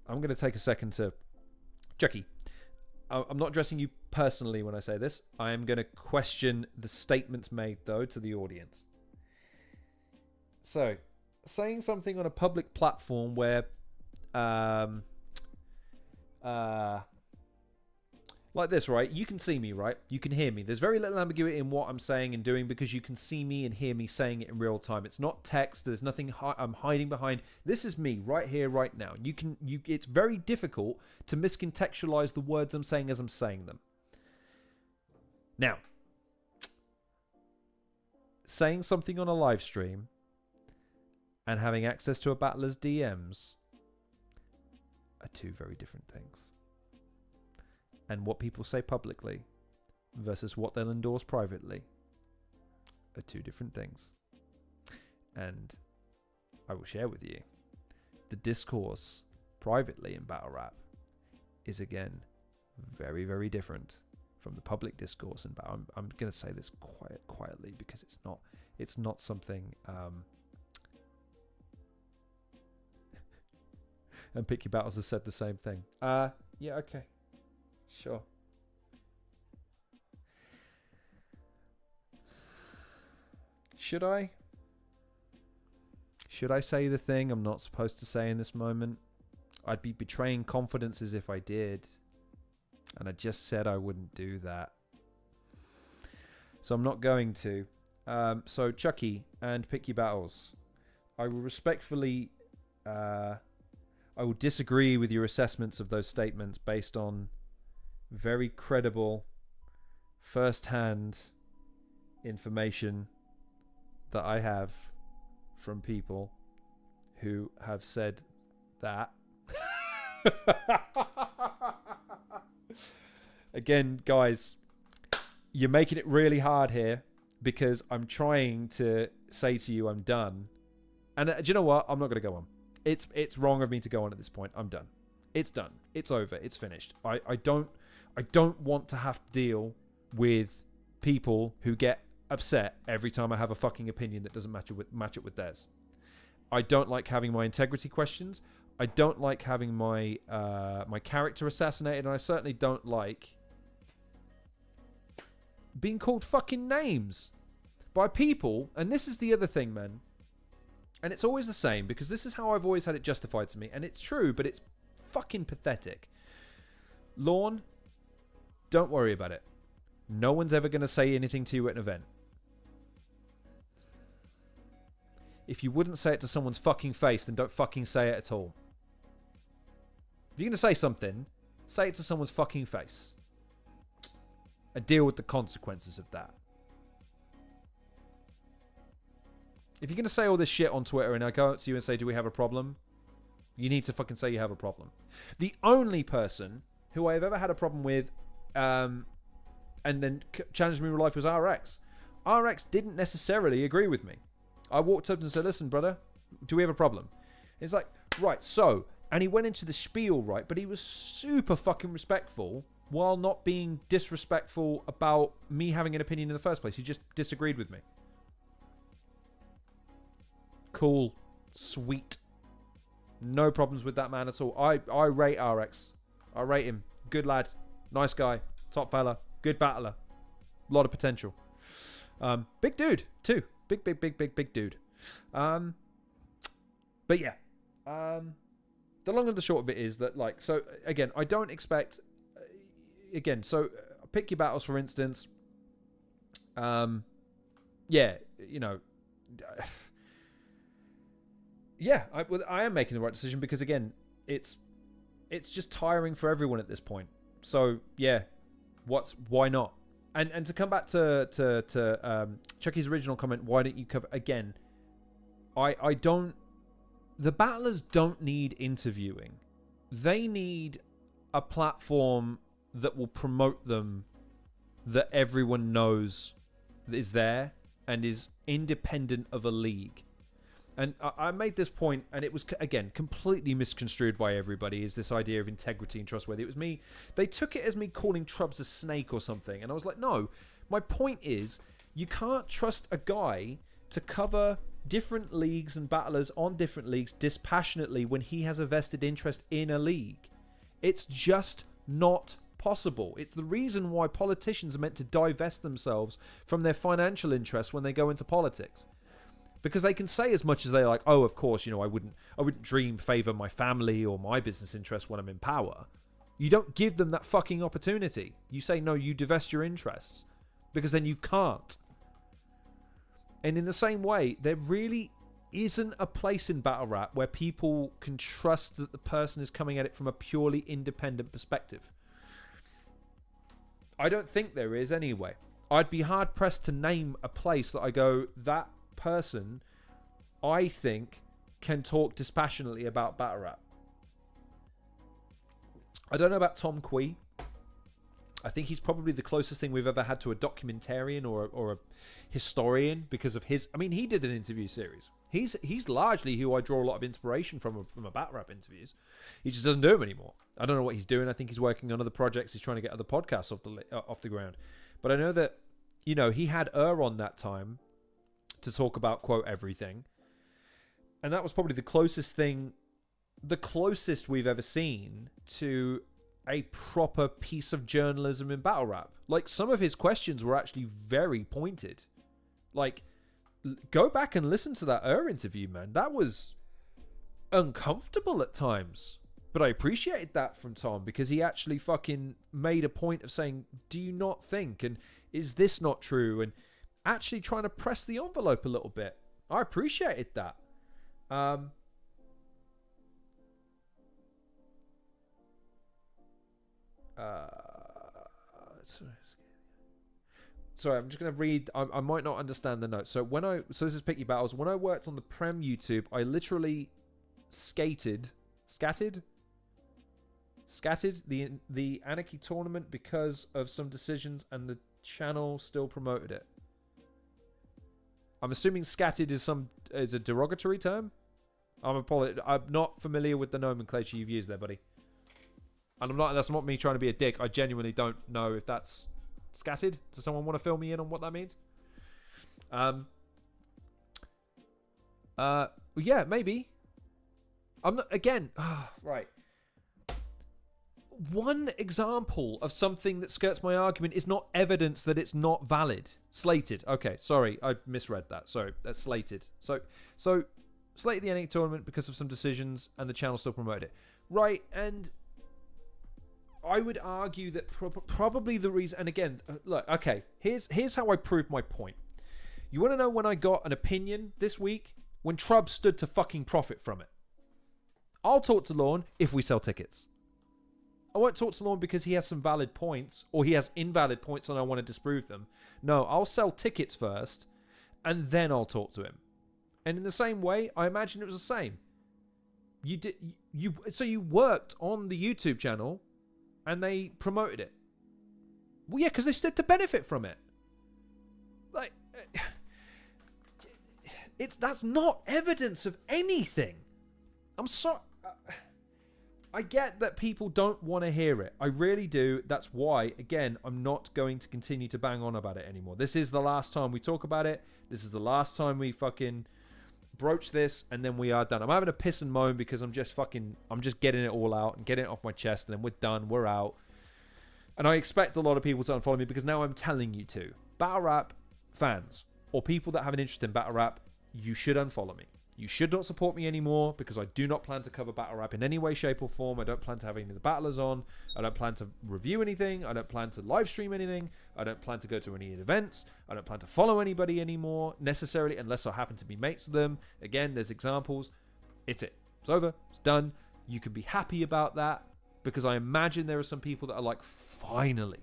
I'm going to take a second to... Chucky, I'm not addressing you personally when I say this. I am going to question the statements made, though, to the audience. So, saying something on a public platform where... like this, right? You can see me, right? You can hear me. There's very little ambiguity in what I'm saying and doing because you can see me and hear me saying it in real time. It's not text. There's nothing I'm hiding behind. This is me right here, right now. It's very difficult to miscontextualize the words I'm saying as I'm saying them. Now, saying something on a live stream and having access to a battler's DMs are two very different things. And what people say publicly versus what they'll endorse privately are two different things. And I will share with you, the discourse privately in battle rap is again very, very different from the public discourse in battle. I'm going to say this quietly because it's not something. And Pick Your Battles has said the same thing. Yeah, okay. Sure. Should I? Should I say the thing I'm not supposed to say in this moment? I'd be betraying confidences if I did. And I just said I wouldn't do that. So I'm not going to. So Chucky and Pick Your Battles. I will respectfully... I will disagree with your assessments of those statements based on very credible first-hand information that I have from people who have said that. Again, guys, you're making it really hard here because I'm trying to say to you I'm done. And do you know what? I'm not going to go on. It's wrong of me to go on at this point. I'm done. It's done. It's over. It's finished. I don't want to have to deal with people who get upset every time I have a fucking opinion that doesn't match up with theirs. I don't like having my integrity questions. I don't like having my my character assassinated, and I certainly don't like being called fucking names by people. And this is the other thing, man. And it's always the same because this is how I've always had it justified to me, and it's true, but it's fucking pathetic. Lorne, don't worry about it. No one's ever going to say anything to you at an event. If you wouldn't say it to someone's fucking face, then don't fucking say it at all. If you're going to say something, say it to someone's fucking face. And deal with the consequences of that. If you're going to say all this shit on Twitter and I go up to you and say, do we have a problem? You need to fucking say you have a problem. The only person who I've ever had a problem with and then challenged me in real life was RX. RX didn't necessarily agree with me. I walked up and said, listen, brother, do we have a problem? It's like, right, so, and he went into the spiel, right, but he was super fucking respectful while not being disrespectful about me having an opinion in the first place. He just disagreed with me. Cool. Sweet. No problems with that man at all. I rate RX. I rate him. Good lad. Nice guy. Top fella. Good battler. A lot of potential. Big dude, too. Big dude. But yeah. The long and the short of it is that, like, so, again, I don't expect... Again, so, pick your battles, for instance. Yeah, you know... Yeah, I am making the right decision because, again, it's just tiring for everyone at this point. So, yeah, why not? And to come back to Chucky's original comment, why don't you cover... Again, I don't... The battlers don't need interviewing. They need a platform that will promote them, that everyone knows is there and is independent of a league. And I made this point, and it was, again, completely misconstrued by everybody, is this idea of integrity and trustworthy. It was me. They took it as me calling Trubs a snake or something. And I was like, no. My point is, you can't trust a guy to cover different leagues and battlers on different leagues dispassionately when he has a vested interest in a league. It's just not possible. It's the reason why politicians are meant to divest themselves from their financial interests when they go into politics. Because they can say as much as they like, oh, of course, you know, I wouldn't dream favor my family or my business interests when I'm in power. You don't give them that fucking opportunity. You say, no, you divest your interests. Because then you can't. And in the same way, there really isn't a place in battle rap where people can trust that the person is coming at it from a purely independent perspective. I don't think there is anyway. I'd be hard pressed to name a place that I go, that person, I think, can talk dispassionately about battle rap. I don't know about Tom Quee. I think he's probably the closest thing we've ever had to a documentarian or a historian because of his... I mean, he did an interview series. He's largely who I draw a lot of inspiration from a battle rap interviews. He just doesn't do them anymore. I don't know what he's doing. I think he's working on other projects. He's trying to get other podcasts off the ground. But I know that, you know, he had on that time to talk about, quote, everything. And that was probably the closest we've ever seen to a proper piece of journalism in battle rap. Like, some of his questions were actually very pointed. Like, go back and listen to that interview, man. That was uncomfortable at times. But I appreciated that from Tom because he actually fucking made a point of saying, do you not think? And is this not true? And actually trying to press the envelope a little bit. I appreciated that. Sorry, I'm just going to read. I might not understand the notes. So this is Picky Battles. When I worked on the Prem YouTube, I literally scattered the Anarchy tournament because of some decisions, and the channel still promoted it. I'm assuming scattered is a derogatory term. I'm not familiar with the nomenclature you've used there, buddy. And that's not me trying to be a dick. I genuinely don't know if that's scattered. Does someone want to fill me in on what that means? Yeah, maybe. I'm not, again, right. One example of something that skirts my argument is not evidence that it's not valid. Slated. Okay, sorry, I misread that. Sorry, that's slated. So slated the NA tournament because of some decisions, and the channel still promoted it. Right, and I would argue that probably the reason, and again, look, okay, here's how I prove my point. You want to know when I got an opinion this week? When Trub stood to fucking profit from it. I'll talk to Lorne if we sell tickets. I won't talk to Lorne because he has some valid points, or he has invalid points and I want to disprove them. No, I'll sell tickets first, and then I'll talk to him. And in the same way, I imagine it was the same. So you worked on the YouTube channel, and they promoted it. Well, yeah, because they stood to benefit from it. Like, that's not evidence of anything. I'm sorry. I get that people don't want to hear it. I really do. That's why, again, I'm not going to continue to bang on about it anymore. This is the last time we talk about it. This is the last time we fucking broach this, and then we are done. I'm having a piss and moan because I'm just getting it all out and getting it off my chest, and then we're done. We're out. And I expect a lot of people to unfollow me because now I'm telling you to. Battle rap fans or people that have an interest in battle rap, you should unfollow me. You should not support me anymore because I do not plan to cover battle rap in any way, shape, or form. I don't plan to have any of the battlers on. I don't plan to review anything. I don't plan to live stream anything. I don't plan to go to any events. I don't plan to follow anybody anymore necessarily unless I happen to be mates with them. Again, there's examples. It's it. It's over. It's done. You can be happy about that because I imagine there are some people that are like, finally,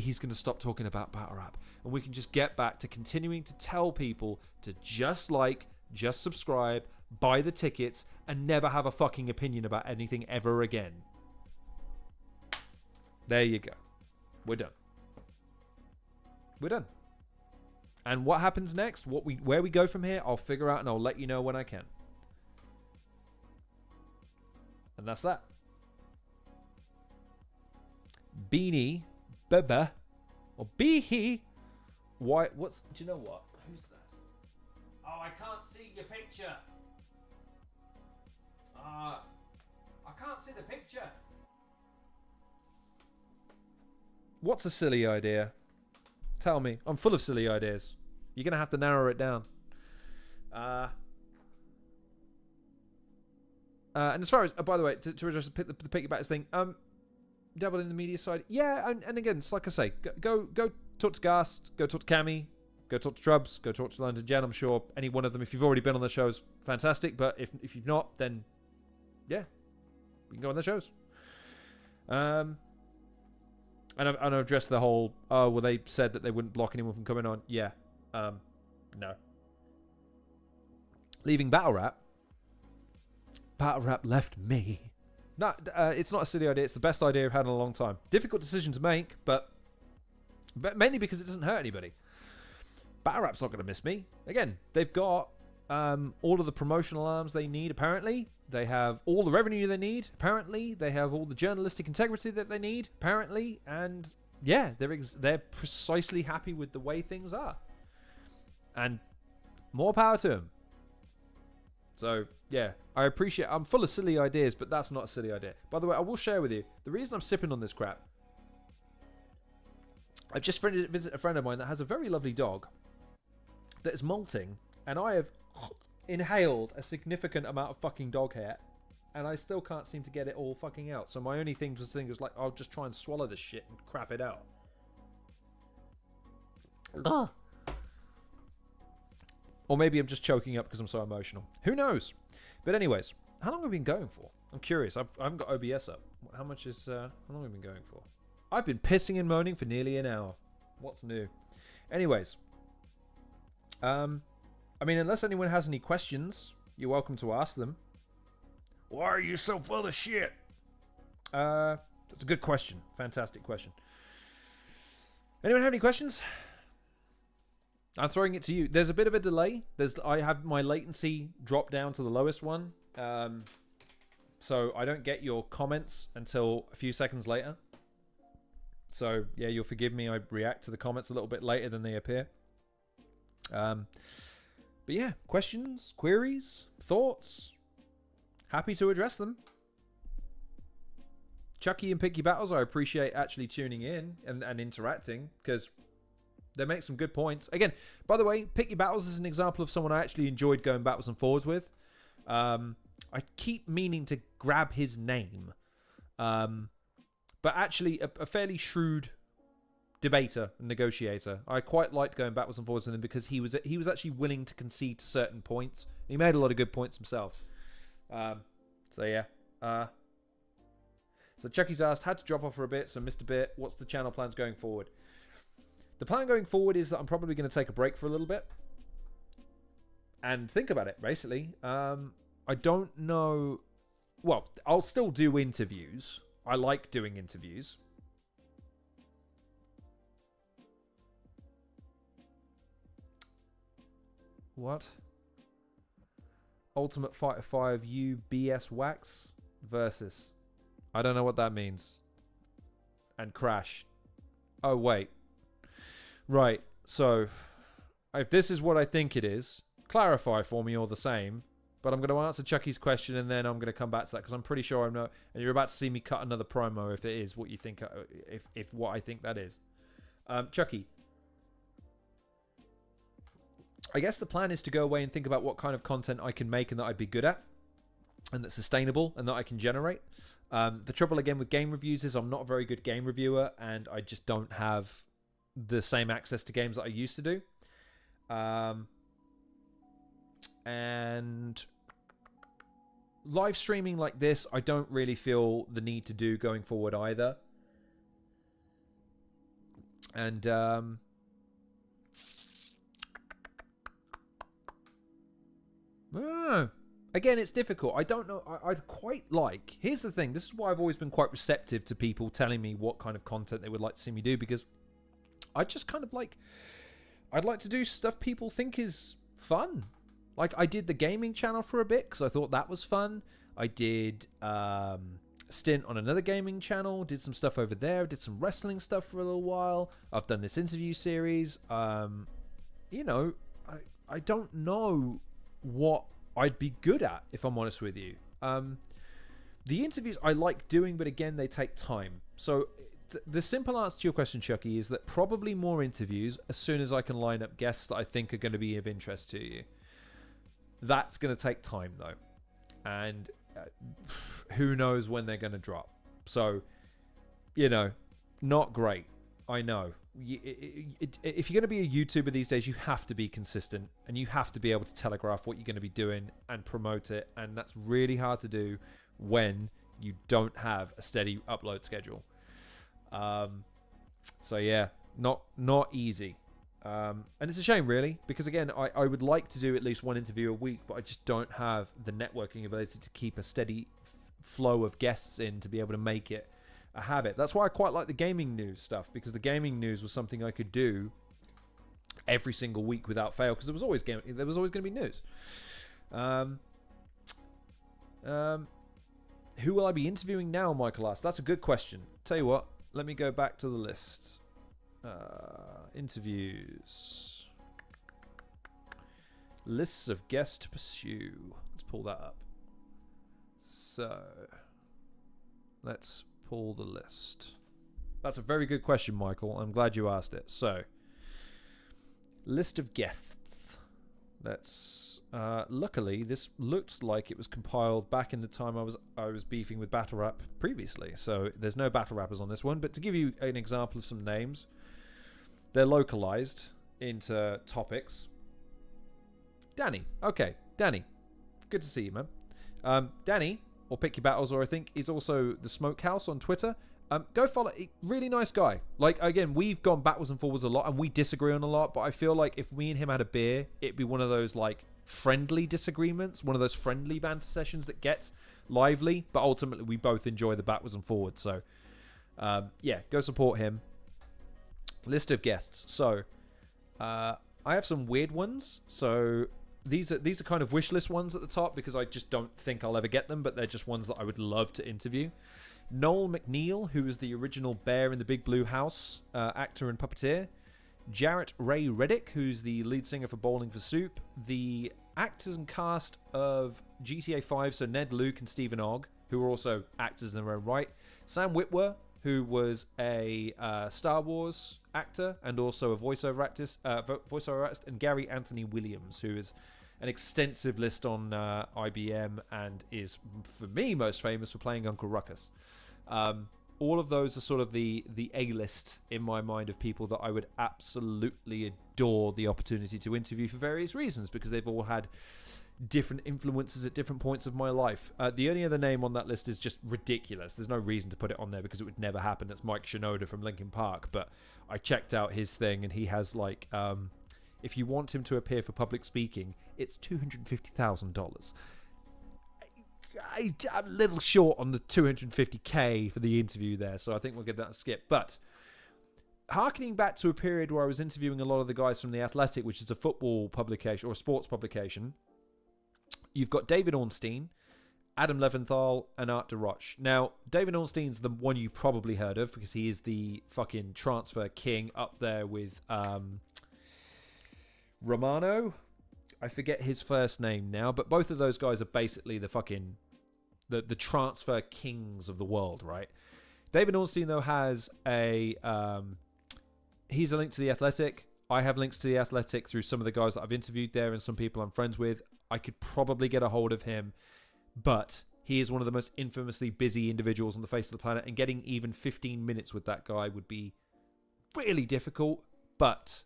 he's going to stop talking about battle rap. And we can just get back to continuing to tell people to just subscribe, buy the tickets, and never have a fucking opinion about anything ever again. There you go. We're done. We're done. And what happens next, where we go from here, I'll figure out and I'll let you know when I can. And that's that. Beanie, Beba, or Beehee. Why? Do you know what? Who's that? Oh, I can't see your picture. I can't see the picture. What's a silly idea? Tell me. I'm full of silly ideas. You're going to have to narrow it down. And as far as, by the way, to address the piggybackers thing, dabble in the media side. Yeah, and again, it's like I say, go talk to Gast, go talk to Cammy, go talk to Trubs, go talk to London Jen. I'm sure any one of them, if you've already been on the shows, fantastic. But if you've not, then yeah, we can go on the shows. And I've addressed the whole, oh, well, they said that they wouldn't block anyone from coming on. Yeah. No. Leaving Battle Rap. Battle Rap left me. No, it's not a silly idea. It's the best idea I've had in a long time. Difficult decision to make, but mainly because it doesn't hurt anybody. Battle Rap's not going to miss me. Again, they've got all of the promotional arms they need, apparently. They have all the revenue they need, apparently. They have all the journalistic integrity that they need, apparently. And yeah, they're precisely happy with the way things are. And more power to them. So, yeah, I appreciate... I'm full of silly ideas, but that's not a silly idea. By the way, I will share with you, the reason I'm sipping on this crap, I've just visited a friend of mine that has a very lovely dog that is molting, and I have inhaled a significant amount of fucking dog hair, and I still can't seem to get it all fucking out. So my only thing was like, I'll just try and swallow this shit and crap it out. Ugh. Or maybe I'm just choking up because I'm so emotional. Who knows? But anyways, how long have we been going for? I'm curious. I haven't got OBS up. How long have we been going for? I've been pissing and moaning for nearly an hour. What's new? Anyways. I mean, unless anyone has any questions, you're welcome to ask them. Why are you so full of shit? That's a good question. Fantastic question. Anyone have any questions? I'm throwing it to you. There's a bit of a delay. I have my latency drop down to the lowest one. So I don't get your comments until a few seconds later. So yeah, you'll forgive me. I react to the comments a little bit later than they appear. But yeah, questions, queries, thoughts. Happy to address them. Chucky and Picky Battles, I appreciate actually tuning in and interacting because they make some good points. Again, by the way, Picky Battles is an example of someone I actually enjoyed going backwards and forwards with. I keep meaning to grab his name. But actually, a fairly shrewd debater and negotiator. I quite liked going backwards and forwards with him because he was actually willing to concede to certain points. He made a lot of good points himself. So yeah. So Chucky's asked, had to drop off for a bit, so missed a bit. What's the channel plans going forward? The plan going forward is that I'm probably going to take a break for a little bit and think about it, basically. I don't know. Well, I'll still do interviews. I like doing interviews. What? Ultimate Fighter 5 UBS Wax versus. I don't know what that means. And Crash. Oh, wait. Right. So, if this is what I think it is, clarify for me all the same. But I'm going to answer Chucky's question, and then I'm going to come back to that, because I'm pretty sure I'm not. And you're about to see me cut another promo if it is what you think, if what I think that is. Chucky, I guess the plan is to go away and think about what kind of content I can make and that I'd be good at, and that's sustainable and that I can generate. The trouble again with game reviews is I'm not a very good game reviewer, and I just don't have the same access to games that I used to do. And live streaming like this, I don't really feel the need to do going forward either. And I don't know. Again, it's difficult. I don't know. I'd quite like... Here's the thing. This is why I've always been quite receptive to people telling me what kind of content they would like to see me do, because I just kind of like... I'd like to do stuff people think is fun. Like, I did the gaming channel for a bit because I thought that was fun. I did a stint on another gaming channel, did some stuff over there, did some wrestling stuff for a little while. I've done this interview series. You know, I don't know what I'd be good at, if I'm honest with you. The interviews I like doing, but again, they take time. So the simple answer to your question, Chucky, is that probably more interviews as soon as I can line up guests that I think are going to be of interest to you. That's going to take time, though. And who knows when they're going to drop. So, you know, not great. I know. If you're going to be a YouTuber these days, you have to be consistent. And you have to be able to telegraph what you're going to be doing and promote it. And that's really hard to do when you don't have a steady upload schedule. So, yeah, not easy. And it's a shame, really, because again, I would like to do at least one interview a week, but I just don't have the networking ability to keep a steady flow of guests in to be able to make it a habit. That's why I quite like the gaming news stuff, because the gaming news was something I could do every single week without fail, because there was always going to be news. Who will I be interviewing now, Michael asked. That's a good question. Tell you what, let me go back to the list. Interviews. Lists of guests to pursue. Let's pull that up. So, let's pull the list. That's a very good question, Michael. I'm glad you asked it. So, list of guests. That's luckily this looks like it was compiled back in the time I was beefing with Battle Rap previously. So there's no Battle Rappers on this one, but to give you an example of some names, they're localized into topics. Danny. Okay, Danny. Good to see you, man. Danny, or Pick Your Battles, or I think is also the Smokehouse on Twitter. Go follow. Really nice guy. Like, again, we've gone backwards and forwards a lot, and we disagree on a lot, but I feel like if me and him had a beer, it'd be one of those, like, friendly disagreements, one of those friendly banter sessions that gets lively, but ultimately we both enjoy the backwards and forwards. So, yeah, go support him. List of guests. So, I have some weird ones. So, these are kind of wish list ones at the top because I just don't think I'll ever get them, but they're just ones that I would love to interview. Noel McNeil, who is the original Bear in the Big Blue House actor and puppeteer. Jarrett Ray Reddick, who's the lead singer for Bowling for Soup. The actors and cast of GTA 5, so Ned, Luke, and Stephen Ogg, who are also actors in their own right. Sam Witwer, who was a Star Wars actor and also a voiceover artist, and Gary Anthony Williams, who is an extensive list on IBM and is, for me, most famous for playing Uncle Ruckus. All of those are sort of the A-list in my mind of people that I would absolutely adore the opportunity to interview for various reasons, because they've all had different influences at different points of my life. The only other name on that list is just ridiculous. There's no reason to put it on there because it would never happen. That's Mike Shinoda from Linkin Park, but I checked out his thing and he has like, if you want him to appear for public speaking, it's $250,000. I'm a little short on the $250K for the interview there, so I think we'll give that a skip. But harkening back to a period where I was interviewing a lot of the guys from The Athletic, which is a football publication or a sports publication, you've got David Ornstein, Adam Leventhal, and Art DeRoche. Now, David Ornstein's the one you probably heard of because he is the fucking transfer king up there with Romano, I forget his first name now, but both of those guys are basically the fucking the transfer kings of the world, right? David Ornstein though has he's a link to The Athletic. I have links to The Athletic through some of the guys that I've interviewed there and some people I'm friends with. I could probably get a hold of him, but he is one of the most infamously busy individuals on the face of the planet, and getting even 15 minutes with that guy would be really difficult, but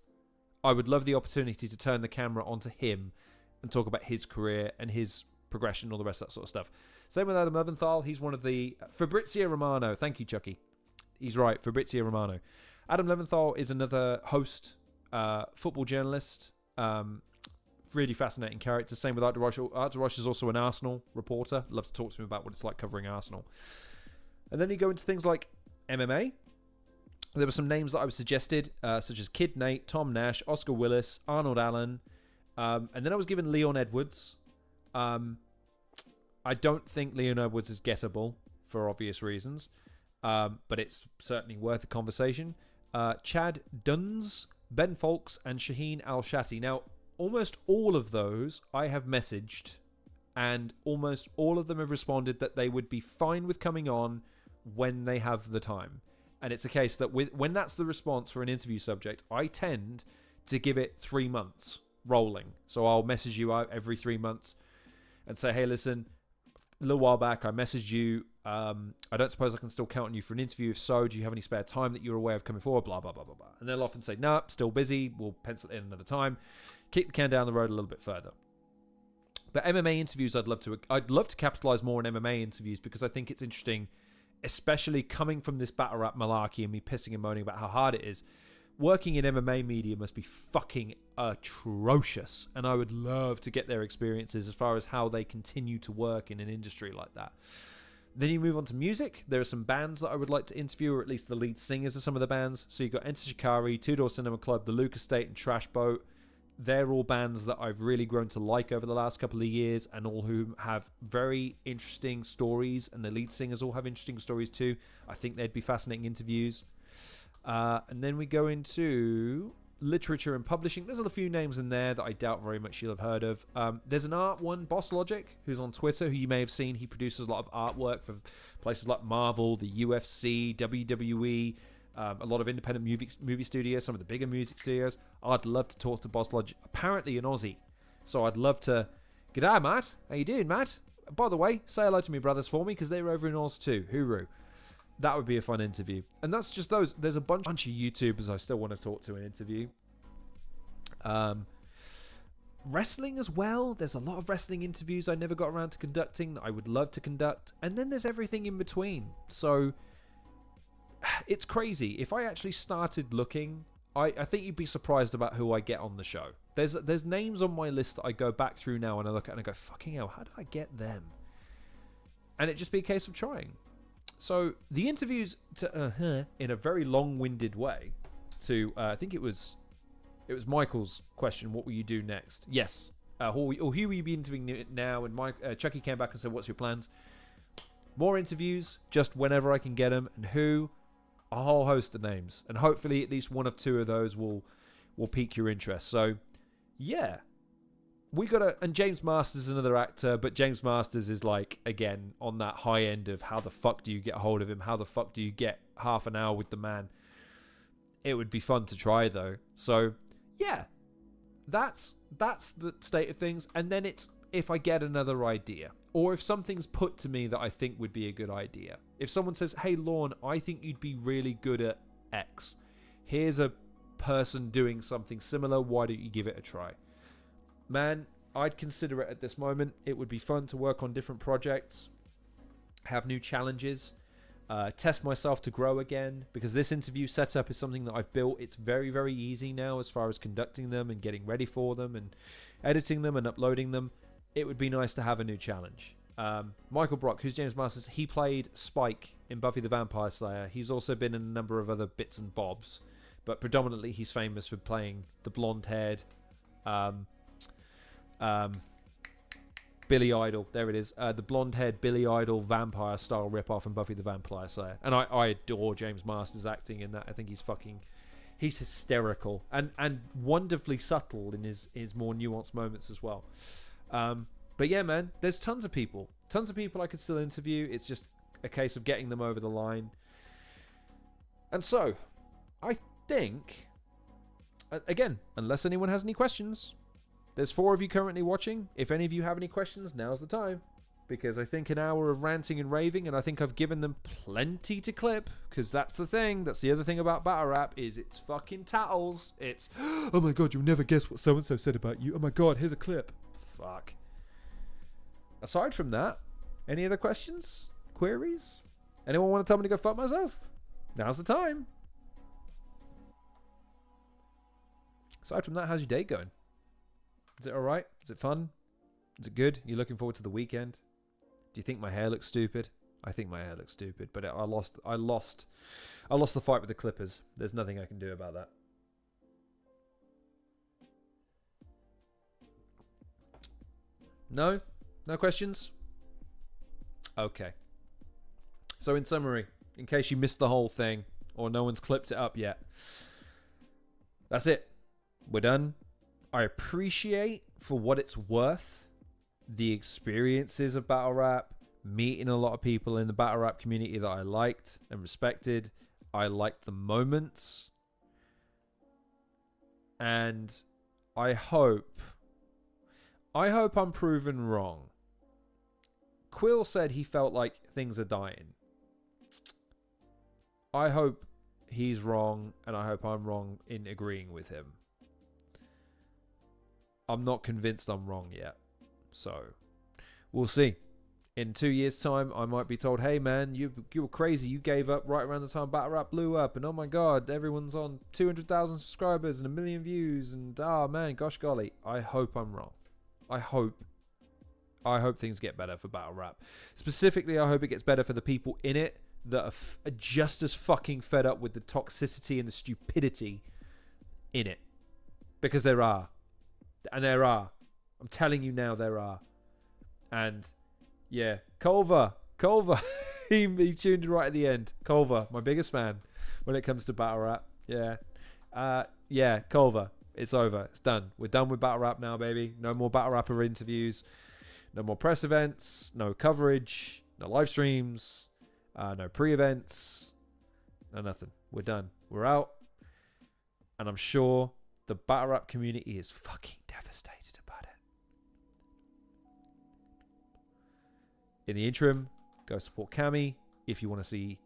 I would love the opportunity to turn the camera onto him and talk about his career and his progression and all the rest of that sort of stuff. Same with Adam Leventhal. He's one of the... Fabrizio Romano. Thank you, Chucky. He's right, Fabrizio Romano. Adam Leventhal is another host, football journalist, really fascinating character. Same with Art de Roche. Art de Roche is also an Arsenal reporter. Love to talk to him about what it's like covering Arsenal. And then you go into things like MMA. There were some names that I was suggested, such as Kid Nate, Tom Nash, Oscar Willis, Arnold Allen, and then I was given Leon Edwards. I don't think Leon Edwards is gettable for obvious reasons, but it's certainly worth a conversation. Chad Duns, Ben Folks, and Shaheen Al-Shati. Now, almost all of those I have messaged, and almost all of them have responded that they would be fine with coming on when they have the time. And it's a case that when that's the response for an interview subject, I tend to give it 3 months rolling. So I'll message you out every 3 months and say, hey, listen, a little while back I messaged you. I don't suppose I can still count on you for an interview. If so, do you have any spare time that you're aware of coming forward? Blah, blah, blah, blah, blah. And they'll often say, nah, still busy. We'll pencil it in another time. Kick the can down the road a little bit further. But MMA interviews, I'd love to capitalize more on MMA interviews, because I think it's interesting, especially coming from this battle rap malarkey and me pissing and moaning about how hard it is. Working in MMA media must be fucking atrocious, and I would love to get their experiences as far as how they continue to work in an industry like that. Then you move on to music. There are some bands that I would like to interview, or at least the lead singers of some of the bands. So you've got Enter Shikari, Two Door Cinema Club, The Luke Estate, and Trash Boat. They're all bands that I've really grown to like over the last couple of years, and all who have very interesting stories, and the lead singers all have interesting stories too. I think they'd be fascinating interviews. And then we go into literature and publishing. There's a few names in there that I doubt very much you'll have heard of. There's an art one, Boss Logic, who's on Twitter, who you may have seen. He produces a lot of artwork for places like Marvel, the UFC, WWE, a lot of independent movie studios, some of the bigger music studios. I'd love to talk to Boss Logic. Apparently an Aussie. So I'd love to... G'day, Matt. How you doing, Matt? By the way, say hello to me brothers for me, because they're over in Oz too. Hooroo. That would be a fun interview. And that's just those. There's a bunch of YouTubers I still want to talk to and interview. Wrestling as well. There's a lot of wrestling interviews I never got around to conducting that I would love to conduct. And then there's everything in between. So it's crazy. If I actually started looking, I think you'd be surprised about who I get on the show. There's names on my list that I go back through now and I look at and I go, fucking hell, how did I get them? And it'd just be a case of trying. So the interviews in a very long-winded way to I think it was Michael's question. What will you do next? Yes. Who will you be interviewing now? And Chucky came back and said, "What's your plans?" More interviews, just whenever I can get them, and who? A whole host of names, and hopefully at least one of two of those will pique your interest. So yeah. We gotta, and James Masters is another actor, but James Masters is like, again, on that high end of how the fuck do you get a hold of him? How the fuck do you get half an hour with the man? It would be fun to try though. So yeah, that's the state of things. And then it's if I get another idea, or if something's put to me that I think would be a good idea. If someone says, hey Lorne, I think you'd be really good at X. Here's a person doing something similar. Why don't you give it a try? Man, I'd consider it at this moment. It would be fun to work on different projects, have new challenges, test myself to grow again, because this interview setup is something that I've built. It's very, very easy now as far as conducting them and getting ready for them and editing them and uploading them. It would be nice to have a new challenge. Michael Brock, who's James Masters, he played Spike in Buffy the Vampire Slayer. He's also been in a number of other bits and bobs, but predominantly he's famous for playing the blonde-haired... Billy Idol, there it is, the blonde-haired Billy Idol vampire-style rip-off in Buffy the Vampire Slayer. And I adore James Masters acting in that. I think he's he's hysterical and wonderfully subtle in his more nuanced moments as well. But yeah, man, there's tons of people I could still interview. It's just a case of getting them over the line. And so I think, again, unless anyone has any questions, there's 4 of you currently watching. If any of you have any questions, now's the time. Because I think an hour of ranting and raving, and I think I've given them plenty to clip. Because that's the thing. That's the other thing about battle rap, is it's fucking tattles. It's, oh my god, you'll never guess what so-and-so said about you. Oh my god, here's a clip. Fuck. Aside from that, any other questions? Queries? Anyone want to tell me to go fuck myself? Now's the time. Aside from that, how's your day going? Is it alright? Is it fun? Is it good? You looking forward to the weekend? Do you think my hair looks stupid? I think my hair looks stupid, but I lost the fight with the Clippers. There's nothing I can do about that. No? No questions? Okay. So in summary, in case you missed the whole thing, or no one's clipped it up yet, that's it. We're done. I appreciate, for what it's worth, the experiences of battle rap, meeting a lot of people in the battle rap community that I liked and respected. I liked the moments. And I hope I'm proven wrong. Quill said he felt like things are dying. I hope he's wrong, and I hope I'm wrong in agreeing with him. I'm not convinced I'm wrong yet. So, we'll see. In 2 years' time, I might be told, hey man, you were crazy. You gave up right around the time battle rap blew up. And oh my god, everyone's on 200,000 subscribers and 1 million views. And man, gosh golly. I hope I'm wrong. I hope things get better for battle rap. Specifically, I hope it gets better for the people in it that are just as fucking fed up with the toxicity and the stupidity in it. Because there are. And there are. I'm telling you now, there are. And yeah, Culver, he tuned in right at the end. Culver, my biggest fan when it comes to battle rap. Yeah, Culver, it's over. It's done. We're done with battle rap now, baby. No more battle rapper interviews. No more press events. No coverage. No live streams. No pre-events. No nothing. We're done. We're out. And I'm sure the battle rap community is fucking devastated about it. In the interim, go support Cammy if you want to see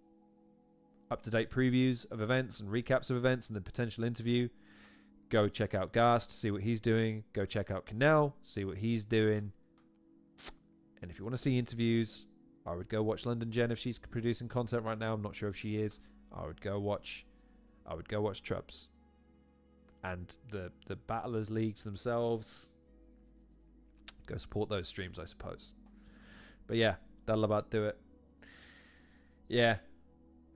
up-to-date previews of events and recaps of events and the potential interview. Go check out Gast, see what he's doing. Go check out Canal, see what he's doing. And if you want to see interviews, I would go watch London Jen if she's producing content right now. I'm not sure if she is. I would go watch Trubs. And the Battlers Leagues themselves. Go support those streams, I suppose. But yeah, that'll about do it. Yeah.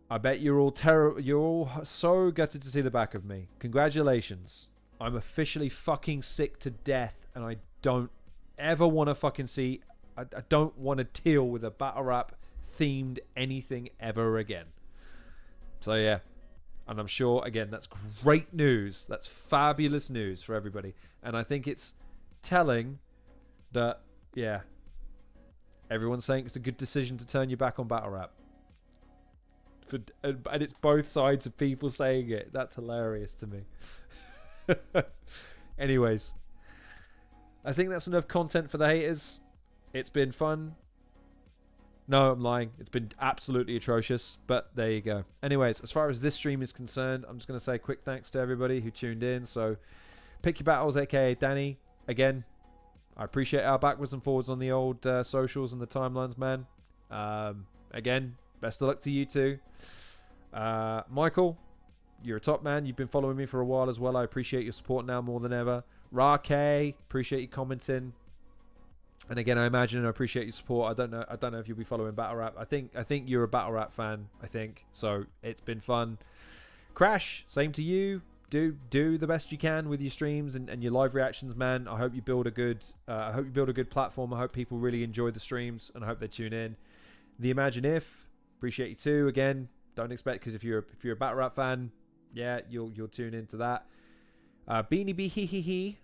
I bet you're all so gutted to see the back of me. Congratulations. I'm officially fucking sick to death, and I don't ever want to fucking see... I don't want to deal with a battle rap themed anything ever again. So yeah. And I'm sure, again, that's great news. That's fabulous news for everybody. And I think it's telling that, yeah, everyone's saying it's a good decision to turn your back on battle rap. And it's both sides of people saying it. That's hilarious to me. Anyways, I think that's enough content for the haters. It's been fun. No, I'm lying. It's been absolutely atrocious, but there you go. Anyways, as far as this stream is concerned, I'm just going to say a quick thanks to everybody who tuned in. So, Pick Your Battles, aka Danny. Again, I appreciate our backwards and forwards on the old socials and the timelines, man. Again, best of luck to you too. Michael, you're a top man. You've been following me for a while as well. I appreciate your support now more than ever. Rake, appreciate you commenting. And again, I imagine and I appreciate your support. I don't know if you'll be following battle rap. I think you're a battle rap fan. I think so. It's been fun. Crash, same to you. Do the best you can with your streams and your live reactions, man. I hope you build a good. I hope you build a good platform. I hope people really enjoy the streams and I hope they tune in. The Imagine If, appreciate you too. Again, don't expect, because if you're a battle rap fan, yeah, you'll tune into that. Beanie Bee Hee Hee Hee,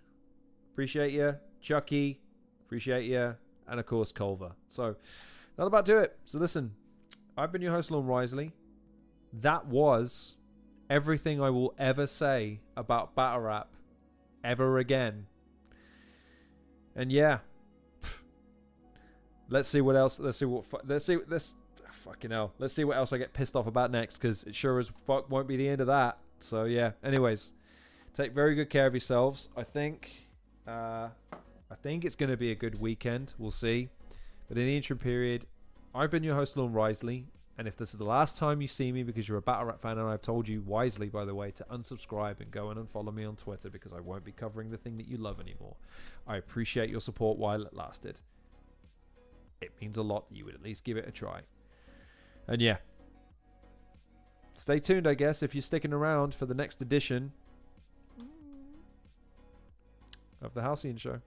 appreciate you. Chucky, appreciate you. And of course, Culver. So that'll about do it. So listen, I've been your host, Lon Risley. That was everything I will ever say about battle rap ever again. And yeah, let's see what else. Let's see what else I get pissed off about next, because it sure as fuck won't be the end of that. So yeah. Anyways, take very good care of yourselves. I think it's going to be a good weekend. We'll see. But in the interim period, I've been your host, Lon Risley. And if this is the last time you see me because you're a battle rap fan, and I've told you wisely, by the way, to unsubscribe and go and unfollow me on Twitter because I won't be covering the thing that you love anymore. I appreciate your support while it lasted. It means a lot that you would at least give it a try. And yeah, stay tuned, I guess, if you're sticking around for the next edition of the Halcyon Show.